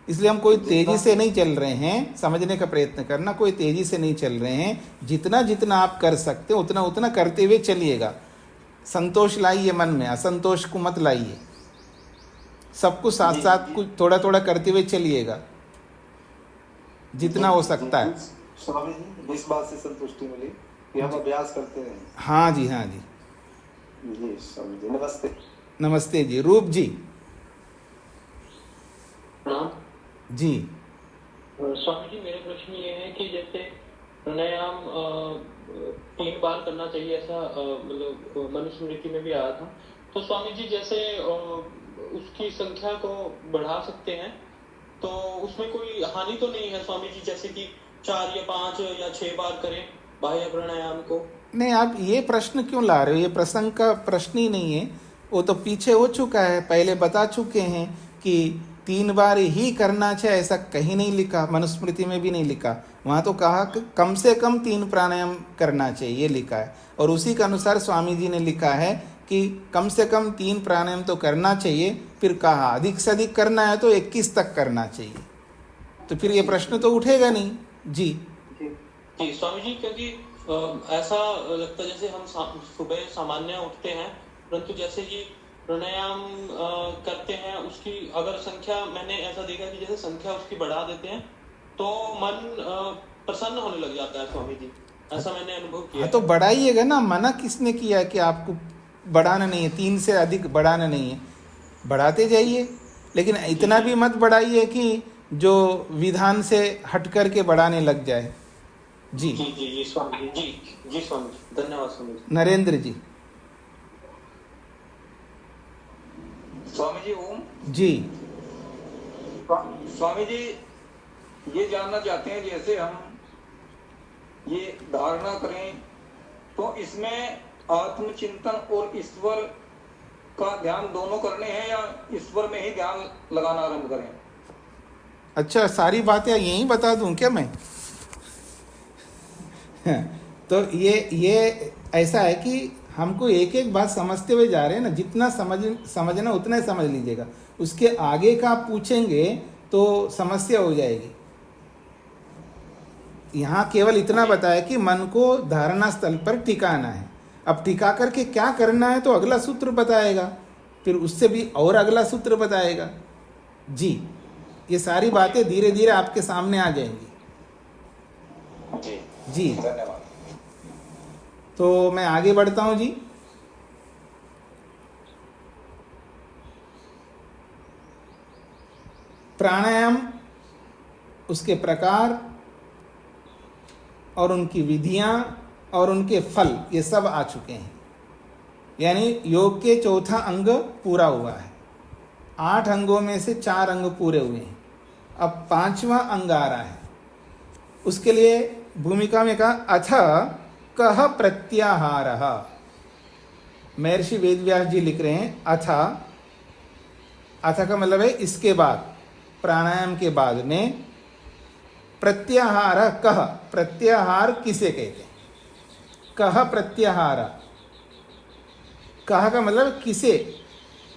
इसलिए हम कोई तेजी से नहीं चल रहे हैं, समझने का प्रयत्न करना, कोई तेजी से नहीं चल रहे हैं। जितना जितना आप कर सकते हो उतना उतना करते हुए चलिएगा। संतोष लाइए मन में, असंतोष को मत लाइए। सब कुछ साथ साथ कुछ थोड़ा थोड़ा करते हुए चलिएगा जितना हो सकता है। स्वामी जी इस बात से संतुष्टि मिली कि हम अभ्यास करते रहे। हाँ जी, हाँ जी, जी स्वामी जी नमस्ते। नमस्ते जी। रूप जी जी। स्वामी जी मेरा प्रश्न ये है कि जैसे प्राणायाम 3 बार करना चाहिए, ऐसा मतलब मनुस्मृति में भी आया था। तो स्वामी जी जैसे उसकी संख्या को बढ़ा सकते हैं तो उसमें कोई हानि तो नहीं है स्वामी जी, जैसे कि 4 या 5 या 6 बार करें बाह्य प्राणायाम को? नहीं, आप ये प्रश्न क्यों ला रहे हो? ये प्रसंग का प्रश्न ही नहीं है, वो तो पीछे हो चुका है, पहले बता चुके हैं कि 3 बार ही करना चाहिए। ऐसा कहीं नहीं लिखा, मनुस्मृति में भी नहीं लिखा। वहाँ तो कहा कि कम से कम 3 प्राणायाम करना चाहिए, ये लिखा है। और उसी के अनुसार स्वामी जी ने लिखा है कि कम से कम 3 प्राणायाम तो करना चाहिए। फिर कहा अधिक से अधिक करना है तो 21 तक करना चाहिए। तो फिर ये प्रश्न तो उठेगा नहीं। जी जी स्वामी जी, क्योंकि ऐसा लगता है जैसे हम सुबह सामान्य उठते हैं, परंतु जैसे जी प्राणायाम करते हैं उसकी अगर संख्या, मैंने ऐसा देखा कि जैसे संख्या उसकी बढ़ा देते हैं तो मन प्रसन्न होने लग जाता है स्वामी जी, ऐसा मैंने अनुभव किया। हाँ तो बढ़ाइएगा ना, मना किसने किया कि आपको बढ़ाना नहीं है, 3 से अधिक बढ़ाना नहीं है, बढ़ाते जाइए। लेकिन इतना भी मत बढ़ाइए कि जो विधान से हट करके बढ़ाने लग जाए। जी जी जी जी स्वामी जी, जी जी स्वामी जी, धन्यवाद स्वामी जी। नरेंद्र जी। स्वामी जी ओम जी। स्वामी जी ये जानना चाहते हैं, जैसे हम ये धारणा करें तो इसमें आत्मचिंतन और ईश्वर का ध्यान दोनों करने हैं या ईश्वर में ही ध्यान लगाना आरंभ करें? अच्छा, सारी बातें यहीं बता दूं क्या मैं? तो ये ऐसा है कि हमको एक एक बात समझते हुए जा रहे हैं ना, जितना समझना उतना ही समझ लीजिएगा। उसके आगे का आप पूछेंगे तो समस्या हो जाएगी। यहाँ केवल इतना बताया कि मन को धारणा स्थल पर टिकाना है। अब टिका करके क्या करना है तो अगला सूत्र बताएगा, फिर उससे भी और अगला सूत्र बताएगा। जी, ये सारी बातें धीरे धीरे आपके सामने आ जाएंगी। जी धन्यवाद। तो मैं आगे बढ़ता हूं जी। प्राणायाम, उसके प्रकार और उनकी विधियां और उनके फल, ये सब आ चुके हैं। यानी योग के 4था अंग पूरा हुआ है। 8 अंगों में से 4 अंग पूरे हुए हैं। अब 5वां अंग आ रहा है। उसके लिए भूमिका में कहा अथ कह प्रत्याहारः। महर्षि वेदव्यास जी लिख रहे हैं अथ का मतलब है इसके बाद, प्राणायाम के बाद में। प्रत्याहार कह, प्रत्याहार किसे कहते हैं? कह प्रत्याहार, कह का मतलब किसे,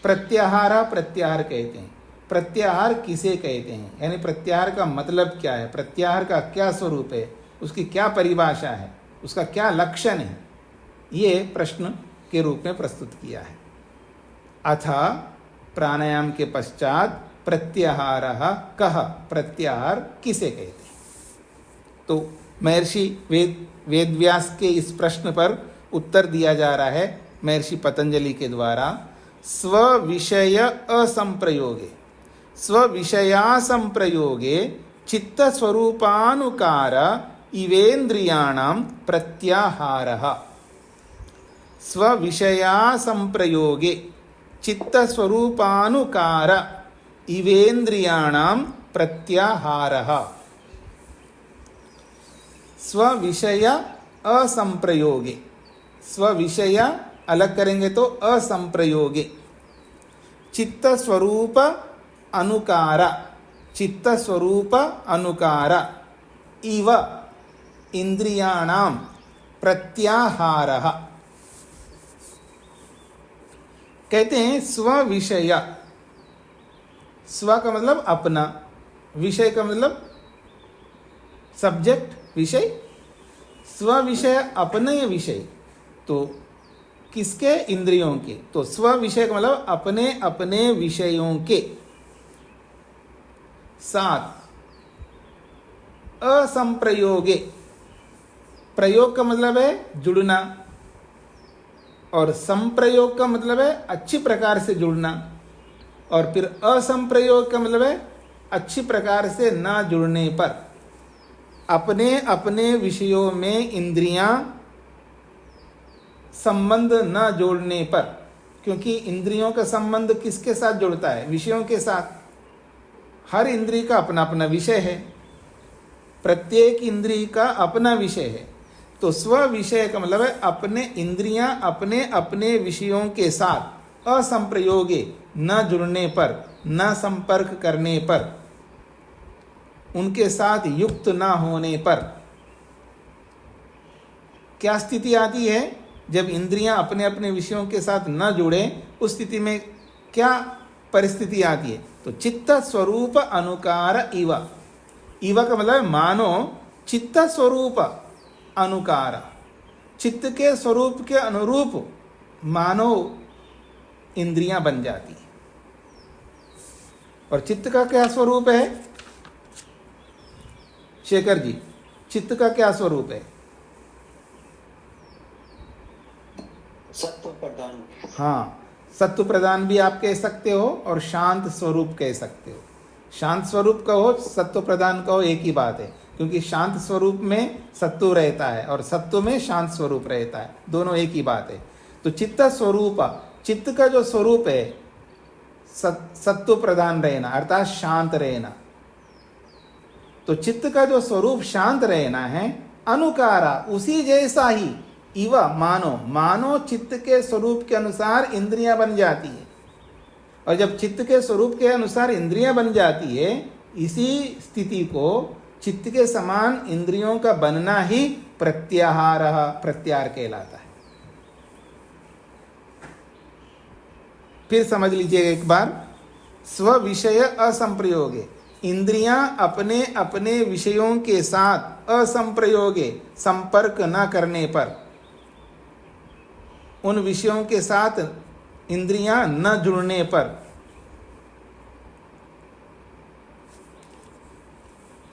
प्रत्याहार प्रत्याहार कहते हैं। प्रत्याहार किसे कहते हैं, यानी प्रत्याहार का मतलब क्या है, प्रत्याहार का क्या स्वरूप है, उसकी क्या परिभाषा है, उसका क्या लक्षण है, ये प्रश्न के रूप में प्रस्तुत किया है। अथ प्राणायाम के पश्चात प्रत्याहार कह, प्रत्याहार किसे कहते हैं। तो महर्षि वेदव्यास के इस प्रश्न पर उत्तर दिया जा रहा है महर्षि पतंजलि के द्वारा। स्विषय असंप्रयोगे, स्विषयासंप्रयोगे चित्त स्वरूपानुकार इवेन्द्रियाणां प्रत्याहारः। स्विषयासंप्रयोगे चित्त स्वरूपानुकार इवेन्द्रियाणां प्रत्याहारः। स्विषय असंप्रयोगे, स्विषय अलग करेंगे तो असंप्रयोगे, चित्त स्वरूप अनुकार, चित्त स्वरूप अनुकार इव इंद्रियाणां प्रत्याहारः। कहते हैं स्विषय, स्व का मतलब अपना, विषय का मतलब सब्जेक्ट, विषय, स्व विषय अपने विषय, तो किसके, इंद्रियों के, तो स्व विषय का मतलब अपने अपने विषयों के साथ असंप्रयोगे, प्रयोग का मतलब है जुड़ना, और संप्रयोग का मतलब है अच्छी प्रकार से जुड़ना, और फिर असंप्रयोग का मतलब है अच्छी प्रकार से ना जुड़ने पर, अपने अपने विषयों में इंद्रियां संबंध न जोड़ने पर, क्योंकि इंद्रियों का संबंध किसके साथ जुड़ता है, विषयों के साथ। हर इंद्रिय का अपना अपना विषय है, प्रत्येक इंद्रिय का अपना विषय है। तो स्व विषय का मतलब है अपने इंद्रियां अपने अपने विषयों के साथ असंप्रयोगे, न जुड़ने पर, न संपर्क करने पर, उनके साथ युक्त ना होने पर क्या स्थिति आती है, जब इंद्रियां अपने अपने विषयों के साथ न जुड़े, उस स्थिति में क्या परिस्थिति आती है, तो चित्त स्वरूप अनुकार इव, इव का मतलब मानो चित्त स्वरूप अनुकार, चित्त के स्वरूप के अनुरूप मानो इंद्रियां बन जाती है। और चित्त का क्या स्वरूप है शेखर जी, चित्त का क्या स्वरूप है? सत्व प्रधान। हाँ, सत्व प्रधान भी आप कह सकते हो और शांत स्वरूप कह सकते हो। शांत स्वरूप कहो, सत्व प्रधान कहो, एक ही बात है, क्योंकि शांत स्वरूप में सत्व रहता है और सत्व में शांत स्वरूप रहता है, दोनों एक ही बात है। तो चित्त स्वरूप, चित्त का जो स्वरूप है सत्व प्रधान रहना, अर्थात शांत रहना। तो चित्त का जो स्वरूप शांत रहना है, अनुकारा उसी जैसा ही, इव मानो, मानो चित्त के स्वरूप के अनुसार इंद्रियां बन जाती है। और जब चित्त के स्वरूप के अनुसार इंद्रियां बन जाती है, इसी स्थिति को चित्त के समान इंद्रियों का बनना ही प्रत्याहार, प्रत्याहार कहलाता है। फिर समझ लीजिएगा एक बार, स्व विषय असंप्रयोगे, इंद्रियां अपने अपने विषयों के साथ असंप्रयोगे, संपर्क न करने पर, उन विषयों के साथ इंद्रियां न जुड़ने पर,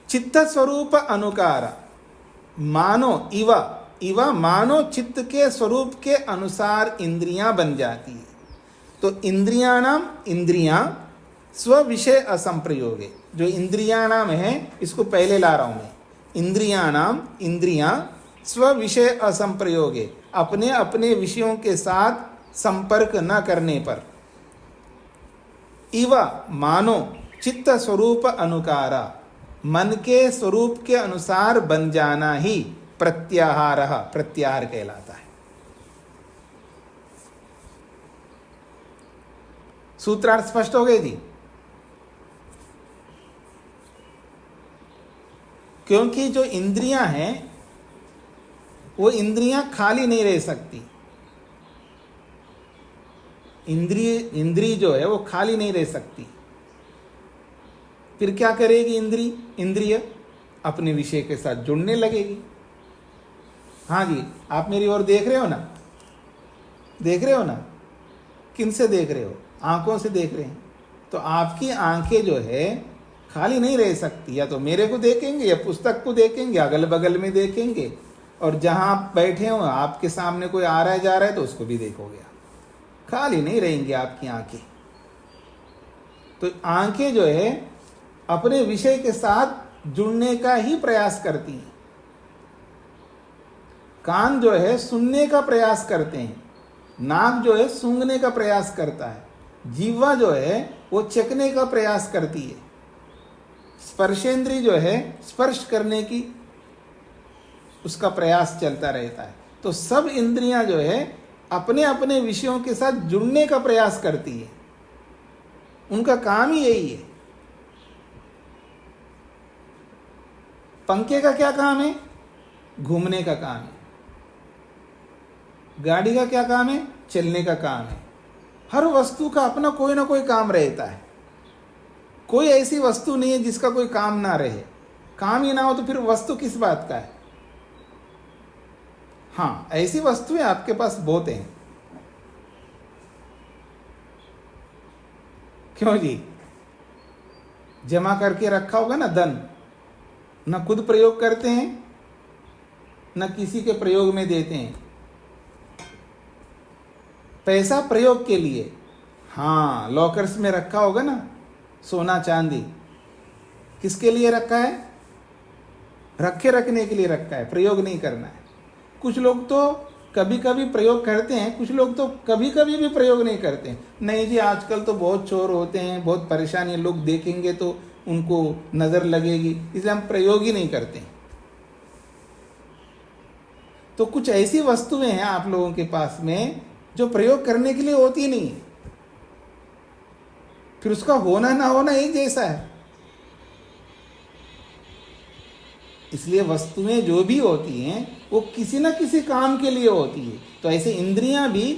चित्त स्वरूप अनुकार, मानो इव, इव मानो चित्त के स्वरूप के अनुसार इंद्रियां बन जाती है। तो इंद्रियाणाम, इंद्रियां स्व विषय असंप्रयोगे, जो इंद्रियाणाम है इसको पहले ला रहा हूं मैं, इंद्रियाणाम, इंद्रियां स्व विषय असंप्रयोगे, अपने अपने विषयों के साथ संपर्क न करने पर, इव मानो चित्त स्वरूप अनुकारा, मन के स्वरूप के अनुसार बन जाना ही प्रत्याहार, प्रत्याहार कहलाता है। सूत्रार्थ स्पष्ट हो गए जी? क्योंकि जो इंद्रियां हैं वो इंद्रियां खाली नहीं रह सकती। इंद्री जो है वो खाली नहीं रह सकती। फिर क्या करेगी इंद्रिय? अपने विषय के साथ जुड़ने लगेगी। हाँ जी, आप मेरी ओर देख रहे हो ना? देख रहे हो ना? किन से देख रहे हो? आंखों से देख रहे हैं। तो आपकी आंखें जो है खाली नहीं रह सकती। या तो मेरे को देखेंगे, या पुस्तक को देखेंगे, अगल बगल में देखेंगे, और जहां आप बैठे हो आपके सामने कोई आ रहा है जा रहा है तो उसको भी देखोगे। खाली नहीं रहेंगी आपकी आंखें। तो आंखें जो है अपने विषय के साथ जुड़ने का ही प्रयास करती हैं। कान जो है सुनने का प्रयास करते हैं। नाक जो है सूंघने का प्रयास करता है। जीवा जो है वो चखने का प्रयास करती है। स्पर्शेंद्री जो है स्पर्श करने की उसका प्रयास चलता रहता है। तो सब इंद्रियां जो है अपने अपने विषयों के साथ जुड़ने का प्रयास करती है। उनका काम ही यही है। पंखे का क्या काम है? घूमने का काम है। गाड़ी का क्या काम है? चलने का काम है। हर वस्तु का अपना कोई ना कोई काम रहता है। कोई ऐसी वस्तु नहीं है जिसका कोई काम ना रहे। काम ही ना हो तो फिर वस्तु किस बात का है? हाँ, ऐसी वस्तुएं आपके पास बहुत हैं। क्यों जी? जमा करके रखा होगा ना धन, न खुद प्रयोग करते हैं न किसी के प्रयोग में देते हैं। पैसा प्रयोग के लिए, हाँ, लॉकर्स में रखा होगा ना सोना चांदी, किसके लिए रखा है? रखने के लिए रखा है, प्रयोग नहीं करना है। कुछ लोग तो कभी कभी प्रयोग करते हैं, कुछ लोग तो कभी कभी भी प्रयोग नहीं करते हैं। नहीं जी, आजकल तो बहुत चोर होते हैं, बहुत परेशानी, लोग देखेंगे तो उनको नजर लगेगी, इसलिए हम प्रयोग ही नहीं करते। तो कुछ ऐसी वस्तुएं हैं आप लोगों के पास में जो प्रयोग करने के लिए होती नहीं है, फिर उसका होना ना होना एक जैसा है। इसलिए वस्तुएं जो भी होती हैं वो किसी ना किसी काम के लिए होती है। तो ऐसे इंद्रियां भी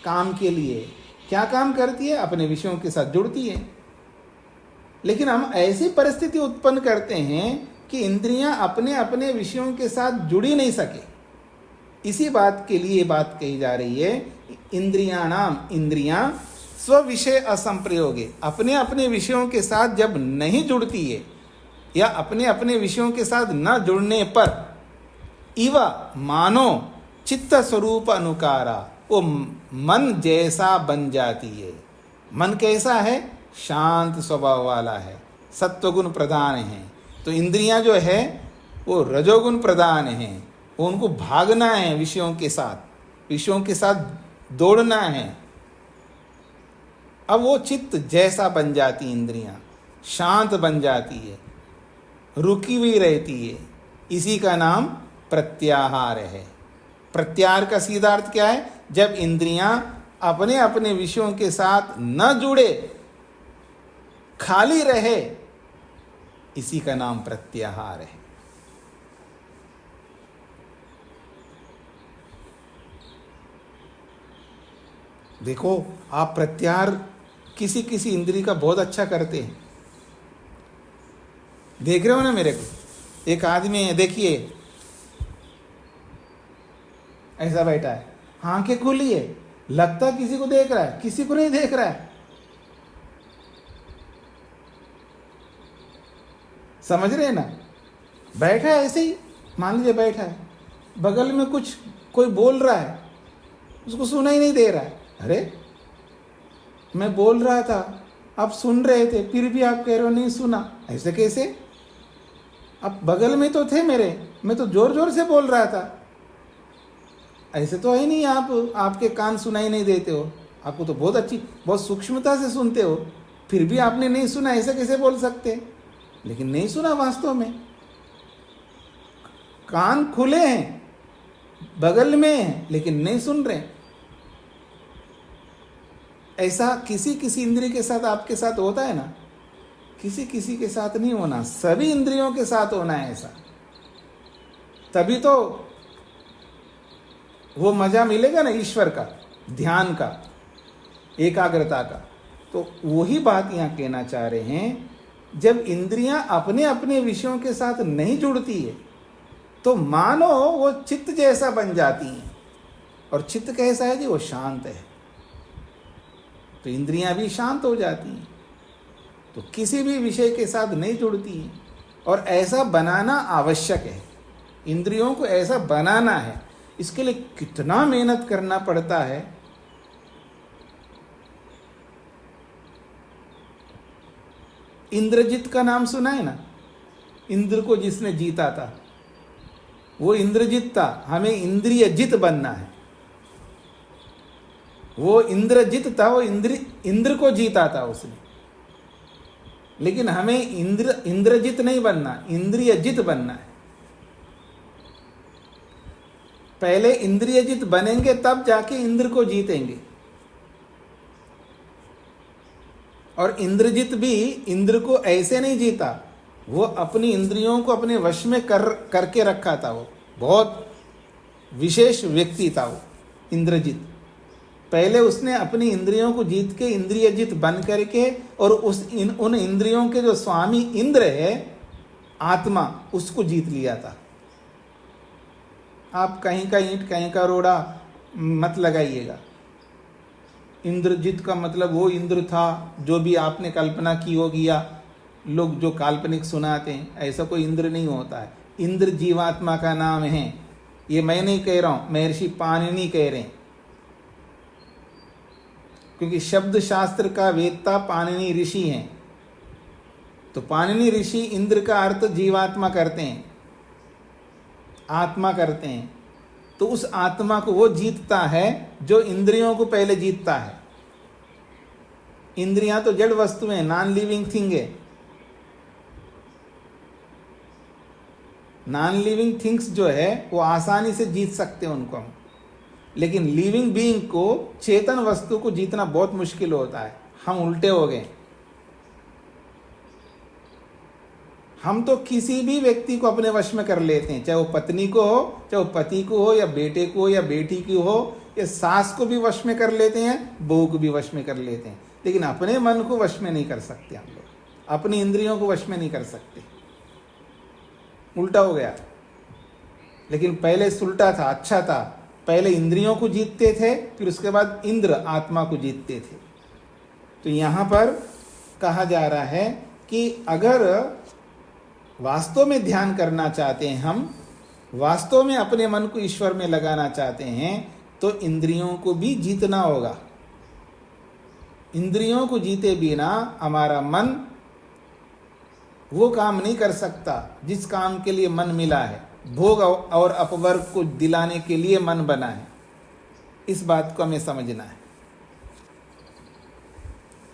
काम के लिए क्या काम करती है? अपने विषयों के साथ जुड़ती है। लेकिन हम ऐसी परिस्थिति उत्पन्न करते हैं कि इंद्रियां अपने अपने विषयों के साथ जुड़ी नहीं सके। इसी बात के लिए बात कही जा रही है, इंद्रियां स्व विषय असंप्रयोगे, अपने अपने विषयों के साथ जब नहीं जुड़ती है या अपने अपने विषयों के साथ न जुड़ने पर इवा मानो चित्त स्वरूप अनुकारा, वो मन जैसा बन जाती है। मन कैसा है? शांत स्वभाव वाला है, सत्वगुण प्रधान है। तो इंद्रियां जो है वो रजोगुण प्रधान है, वो उनको भागना है, विषयों के साथ दौड़ना है। अब वो चित्त जैसा बन जाती, इंद्रियां शांत बन जाती है, रुकी हुई रहती है। इसी का नाम प्रत्याहार है। प्रत्याहार का सीधा अर्थ क्या है? जब इंद्रियां अपने अपने विषयों के साथ न जुड़े, खाली रहे, इसी का नाम प्रत्याहार है। देखो, आप प्रत्याहार किसी किसी इंद्रिय का बहुत अच्छा करते हैं। देख रहे हो ना मेरे को? एक आदमी है, देखिए ऐसा बैठा है, आंखें खुली है, लगता किसी को देख रहा है, किसी को नहीं देख रहा है। समझ रहे हैं ना? बैठा है ऐसे ही, मान लीजिए बैठा है, बगल में कुछ कोई बोल रहा है, उसको सुना ही नहीं दे रहा है। अरे, मैं बोल रहा था, आप सुन रहे थे, फिर भी आप कह रहे हो नहीं सुना, ऐसे कैसे? आप बगल में तो थे मेरे, मैं तो जोर जोर से बोल रहा था। ऐसे तो है नहीं, आपके कान सुनाई नहीं देते हो, आपको तो बहुत सूक्ष्मता से सुनते हो, फिर भी आपने नहीं सुना, ऐसे कैसे बोल सकते? लेकिन नहीं सुना वास्तव में, कान खुले हैं, बगल में हैं, लेकिन नहीं सुन रहे। ऐसा किसी किसी इंद्रिय के साथ आपके साथ होता है ना, किसी किसी के साथ नहीं होना, सभी इंद्रियों के साथ होना है ऐसा। तभी तो वो मजा मिलेगा ना ईश्वर का, ध्यान का, एकाग्रता का। तो वही बात यहाँ कहना चाह रहे हैं, जब इंद्रियां अपने अपने विषयों के साथ नहीं जुड़ती है तो मानो वो चित्त जैसा बन जाती हैं। और चित्त कैसा है जी? वो शांत है, तो इंद्रियां भी शांत हो जाती हैं, तो किसी भी विषय के साथ नहीं जुड़ती हैं। और ऐसा बनाना आवश्यक है, इंद्रियों को ऐसा बनाना है। इसके लिए कितना मेहनत करना पड़ता है। इंद्रजीत का नाम सुना है ना? इंद्र को जिसने जीता था वो इंद्रजीत था। हमें इंद्रियजित बनना है। वो इंद्रजीत था, वो इंद्र को जीता था उसने। लेकिन हमें इंद्रजीत नहीं बनना, इंद्रियजित बनना है। पहले इंद्रियजित बनेंगे तब जाके इंद्र को जीतेंगे। और इंद्रजित भी इंद्र को ऐसे नहीं जीता, वो अपनी इंद्रियों को अपने वश में करके रखा था। वो बहुत विशेष व्यक्ति था वो इंद्रजित। पहले उसने अपनी इंद्रियों को जीत के इंद्रियजित बन करके और उन इंद्रियों के जो स्वामी इंद्र है, आत्मा, उसको जीत लिया था। आप कहीं का ईंट कहीं का रोड़ा मत लगाइएगा। इंद्रजित का मतलब वो इंद्र था जो भी आपने कल्पना की होगी, या लोग जो काल्पनिक सुनाते हैं, ऐसा कोई इंद्र नहीं होता है। इंद्र जीवात्मा का नाम है। ये मैं नहीं कह रहा हूं, महर्षि पाणिनि कह रहे हैं, क्योंकि शब्द शास्त्र का वेत्ता पाणिनि ऋषि हैं। तो पाणिनि ऋषि इंद्र का अर्थ जीवात्मा करते हैं, आत्मा करते हैं। तो उस आत्मा को वो जीतता है जो इंद्रियों को पहले जीतता है। इंद्रियां तो जड़ वस्तु है, नॉन लिविंग थिंग है। नॉन लिविंग थिंग्स जो है वो आसानी से जीत सकते हैं उनको हम, लेकिन लिविंग बीइंग को, चेतन वस्तु को जीतना बहुत मुश्किल होता है। हम उल्टे हो गए। हम तो किसी भी व्यक्ति को अपने वश में कर लेते हैं, चाहे वो पत्नी को हो, चाहे वो पति को हो, या बेटे को या बेटी की हो, या सास को भी वश में कर लेते हैं, बहू को भी वश में कर लेते हैं। लेकिन अपने मन को वश में नहीं कर सकते हम लोग, अपनी इंद्रियों को वश में नहीं कर सकते। उल्टा हो गया। लेकिन पहले उल्टा था, अच्छा था। पहले इंद्रियों को जीतते थे, फिर उसके बाद इंद्र आत्मा को जीतते थे। तो यहां पर कहा जा रहा है कि अगर वास्तव में ध्यान करना चाहते हैं, हम वास्तव में अपने मन को ईश्वर में लगाना चाहते हैं, तो इंद्रियों को भी जीतना होगा। इंद्रियों को जीते बिना हमारा मन वो काम नहीं कर सकता जिस काम के लिए मन मिला है। भोग और अपवर्ग को दिलाने के लिए मन बना है। इस बात को हमें समझना है।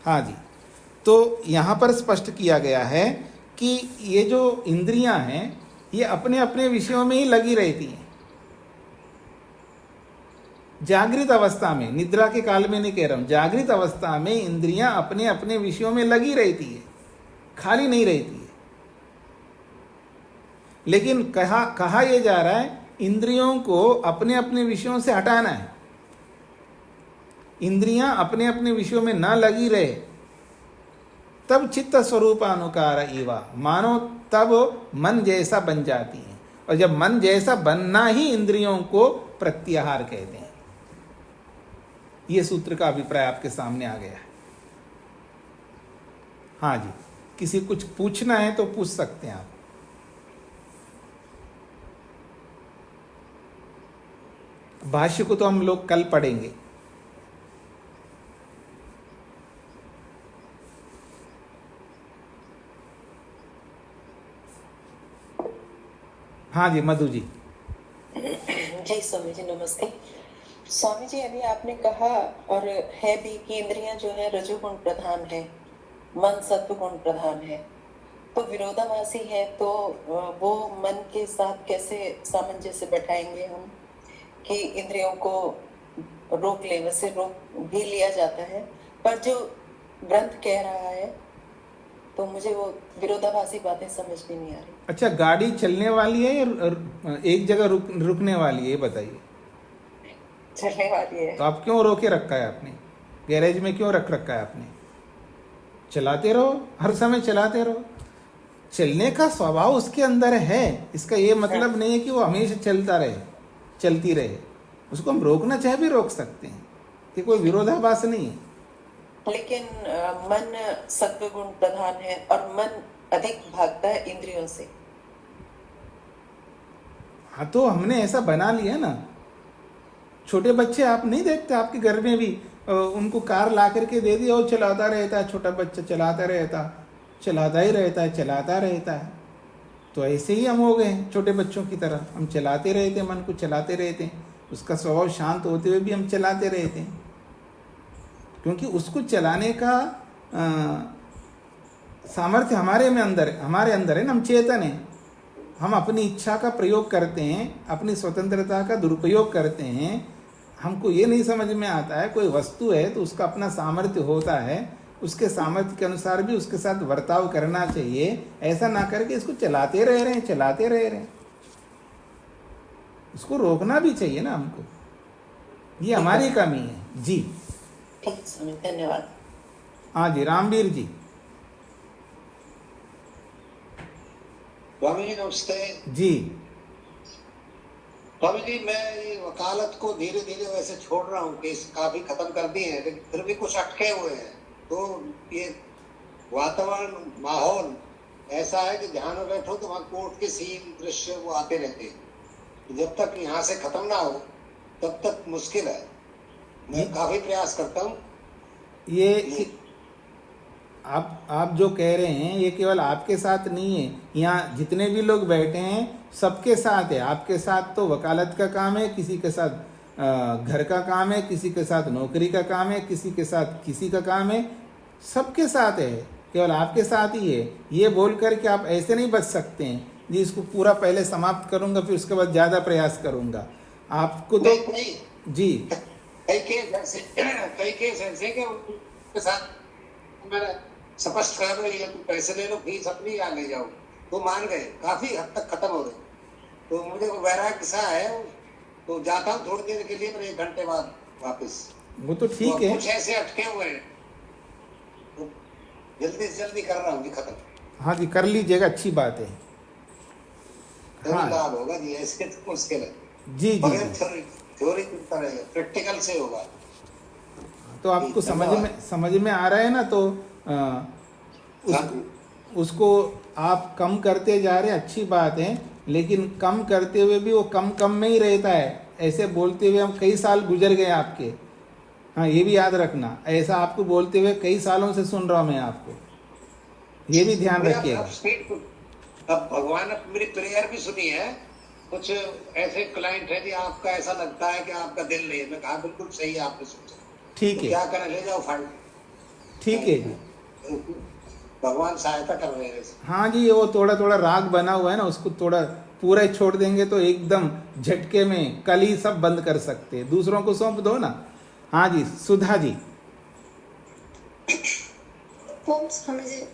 हाँ जी, तो यहां पर स्पष्ट किया गया है कि ये जो इंद्रियां हैं ये अपने अपने विषयों में ही लगी रहती हैं। जागृत अवस्था में, निद्रा के काल में नहीं कह रहा हूं, जागृत अवस्था में इंद्रियां अपने अपने विषयों में लगी रहती है, खाली नहीं रहती है। लेकिन कहा यह जा रहा है इंद्रियों को अपने अपने विषयों से हटाना है। इंद्रियां अपने अपने विषयों में ना लगी रहे, तब चित्त स्वरूपानुकार इवा, मानो तब मन जैसा बन जाती है। और जब मन जैसा बनना ही इंद्रियों को प्रत्याहार कहते हैं। यह सूत्र का अभिप्राय आपके सामने आ गया है। हाँ जी, किसी कुछ पूछना है तो पूछ सकते हैं आप। भाष्य को तो हम लोग कल पढ़ेंगे। हाँ जी, मधु जी। जय स्वामी जी, नमस्ते। स्वामी जी, अभी आपने कहा और है भी कि इंद्रियां जो है रजोगुण प्रधान है, मन सत्वगुण प्रधान है। तो विरोधाभासी है, तो वो मन के साथ कैसे सामंजस्य बैठाएंगे हम कि इंद्रियों को रोक ले? वैसे रोक भी लिया जाता है, पर जो ग्रंथ कह रहा है तो मुझे वो विरोधाभासी बातें समझ में नहीं आ रही। अच्छा, गाड़ी चलने वाली है या एक जगह रुकने वाली है, ये बताइए। चलने वाली है। तो आप क्यों रोके रखा है आपने? गैरेज में क्यों रख रखा है आपने? चलाते रहो, हर समय चलाते रहो। चलने का स्वभाव उसके अंदर है, इसका ये मतलब नहीं है कि वो हमेशा चलता रहे, चलती रहे। उसको हम रोकना चाहे भी रोक सकते हैं, कि कोई विरोधाभास नहीं है। लेकिन मन सत्व गुण प्रधान है और मन अधिक भागता है इंद्रियों से। हाँ, तो हमने ऐसा बना लिया ना। छोटे बच्चे आप नहीं देखते, आपके घर में भी उनको कार ला करके दे दिया और चलाता रहता है, छोटा बच्चा चलाता ही रहता है। तो ऐसे ही हम हो गए छोटे बच्चों की तरह, हम चलाते रहते हैं, मन को चलाते रहते हैं। उसका स्वभाव शांत होते हुए भी हम चलाते रहते हैं, क्योंकि उसको चलाने का सामर्थ्य हमारे अंदर है ना। हम चेतन हैं, हम अपनी इच्छा का प्रयोग करते हैं, अपनी स्वतंत्रता का दुरुपयोग करते हैं। हमको ये नहीं समझ में आता है, कोई वस्तु है तो उसका अपना सामर्थ्य होता है, उसके सामर्थ्य के अनुसार भी उसके साथ बर्ताव करना चाहिए। ऐसा ना करके इसको चलाते रह रहे हैं। उसको रोकना भी चाहिए ना हमको, ये हमारी कमी है जी। ठीक स्वामी, धन्यवाद। हाँ जी, रामवीर जी। स्वामी जी नमस्ते जी। स्वामी जी, मैं ये वकालत को धीरे धीरे वैसे छोड़ रहा हूँ, केस काफी खत्म कर दिए हैं, लेकिन फिर भी कुछ अटके हुए हैं। तो ये वातावरण, माहौल ऐसा है कि ध्यान में बैठो तो वहाँ कोर्ट के सीन दृश्य वो आते रहते हैं। जब तक यहाँ से खत्म ना हो तब तक मुश्किल है। मैं काफी प्रयास करता हूँ। ये आप जो कह रहे हैं ये केवल आपके साथ नहीं है, यहाँ जितने भी लोग बैठे हैं सबके साथ है। आपके साथ तो वकालत का काम है, किसी के साथ घर का काम है, किसी के साथ नौकरी का काम है, किसी के साथ किसी का काम है, सबके साथ है, केवल आपके साथ ही है। ये बोल कर के आप ऐसे नहीं बच सकते हैं जी इसको पूरा पहले समाप्त करूंगा फिर उसके बाद ज़्यादा प्रयास करूंगा। आपको तो जी कई केस ऐसे कि उनके साथ मैंने स्पष्ट कर रही है, तुम पैसे ले लो, फीस अपनी या ले जाओ, तो मान गए, काफी हद तक खत्म हो गए। तो मुझे को वैराग्य सा है, तो जाता हूँ थोड़ी देर के लिए, फिर 1 घंटे बाद वापस। वो तो ठीक है, कुछ ऐसे अटके हुए हैं, तो जल्दी से जल्दी कर रहा हूँ जी खत्म। हाँ जी, कर लीजिएगा, अच्छी बात है। हाँ, लाभ होगा जी, ऐसे तो मुश्किल है जी जी, थ्योरी चिंता रहेगा, प्रैक्टिकल से होगा। तो आपको समझ में आ रहा है ना। तो उसको आप कम करते जा रहे हैं, अच्छी बात है, लेकिन कम करते हुए भी वो कम में ही रहता है। ऐसे बोलते हुए हम कई साल गुजर गए आपके। हाँ, ये भी याद रखना, ऐसा आपको बोलते हुए कई सालों से सुन रहा हूँ मैं आपको, ये भी ध्यान रखिएगा। अब भगवान ने मेरी प्रेयर भी सुनी है। कुछ ऐसे क्लाइंट है जी, आपका ऐसा लगता है कि आपका दिल नहीं है। मैं कहा बिल्कुल सही है, आपने सोचा, ठीक है, क्या करें, ले जाओ फाइल। ठीक है जी, भगवान सहायता कर रहे हैं। हाँ जी, वो थोड़ा राग बना हुआ है ना, उसको थोड़ा पूरा ही छोड़ देंगे तो एकदम झटके में कल ही सब बंद कर सकते हैं। दूसरों को सौंप दो ना। हाँ जी, सुधा जी।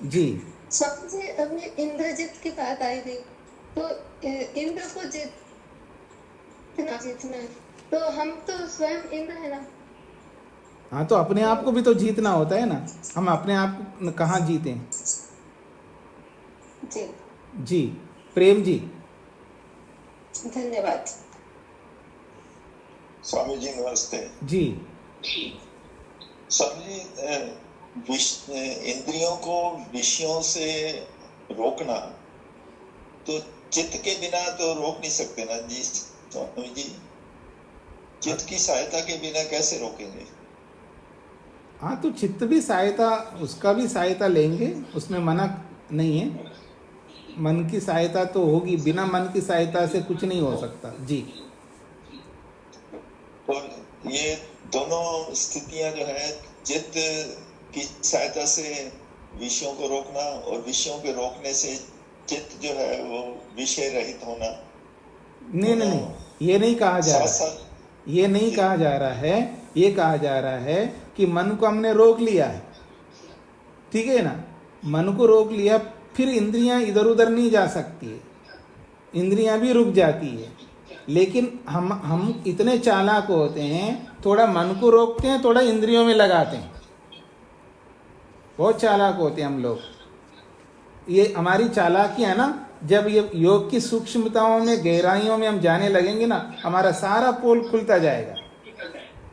जी स्वामी जी, अभी इंद्रजीत की बात आई थी, तो इंद्र को जीतना है, तो हम तो स्वयं इंद्र है ना। हाँ, तो अपने आप को भी तो जीतना होता है ना। हम अपने आप को कहाँ जीते? जी जी, प्रेम जी। धन्यवाद स्वामी जी, नमस्ते जी। स्वामी जी, इंद्रियों को विषयों से रोकना तो चित्त के बिना तो रोक नहीं सकते ना जी स्वामी जी। चित्त की सहायता के बिना कैसे रोकेंगे? हाँ, तो चित्त भी सहायता, उसका भी सहायता लेंगे, उसमें मना नहीं है। मन की सहायता तो होगी, बिना मन की सहायता से कुछ नहीं हो सकता जी। तो ये दोनों स्थितियां जो है, चित्त की सहायता से विषयों को रोकना और विषयों के रोकने से चित्त जो है वो विषय रहित होना। नहीं, ये नहीं कहा जा रहा है, ये नहीं कहा जा रहा है। ये कहा जा रहा है कि मन को हमने रोक लिया है, ठीक है ना। मन को रोक लिया, फिर इंद्रियां इधर उधर नहीं जा सकती है, इंद्रियां भी रुक जाती है। लेकिन हम इतने चालाक होते हैं, थोड़ा मन को रोकते हैं, थोड़ा इंद्रियों में लगाते हैं। बहुत चालाक होते हैं हम लोग। ये हमारी चालाकी है ना, जब ये योग की सूक्ष्मताओं में, गहराइयों में हम जाने लगेंगे ना, हमारा सारा पोल खुलता जाएगा।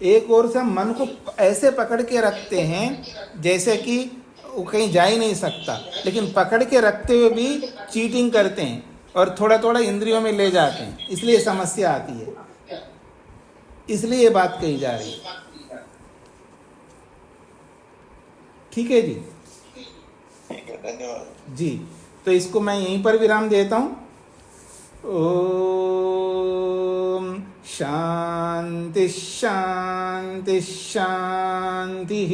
एक ओर से हम मन को ऐसे पकड़ के रखते हैं जैसे कि वो कहीं जा ही नहीं सकता, लेकिन पकड़ के रखते हुए भी चीटिंग करते हैं और थोड़ा थोड़ा इंद्रियों में ले जाते हैं, इसलिए समस्या आती है। इसलिए ये बात कही जा रही है। ठीक है जी, ठीक है, धन्यवाद जी। तो इसको मैं यहीं पर विराम देता हूं। ओम शांति शांति शांति।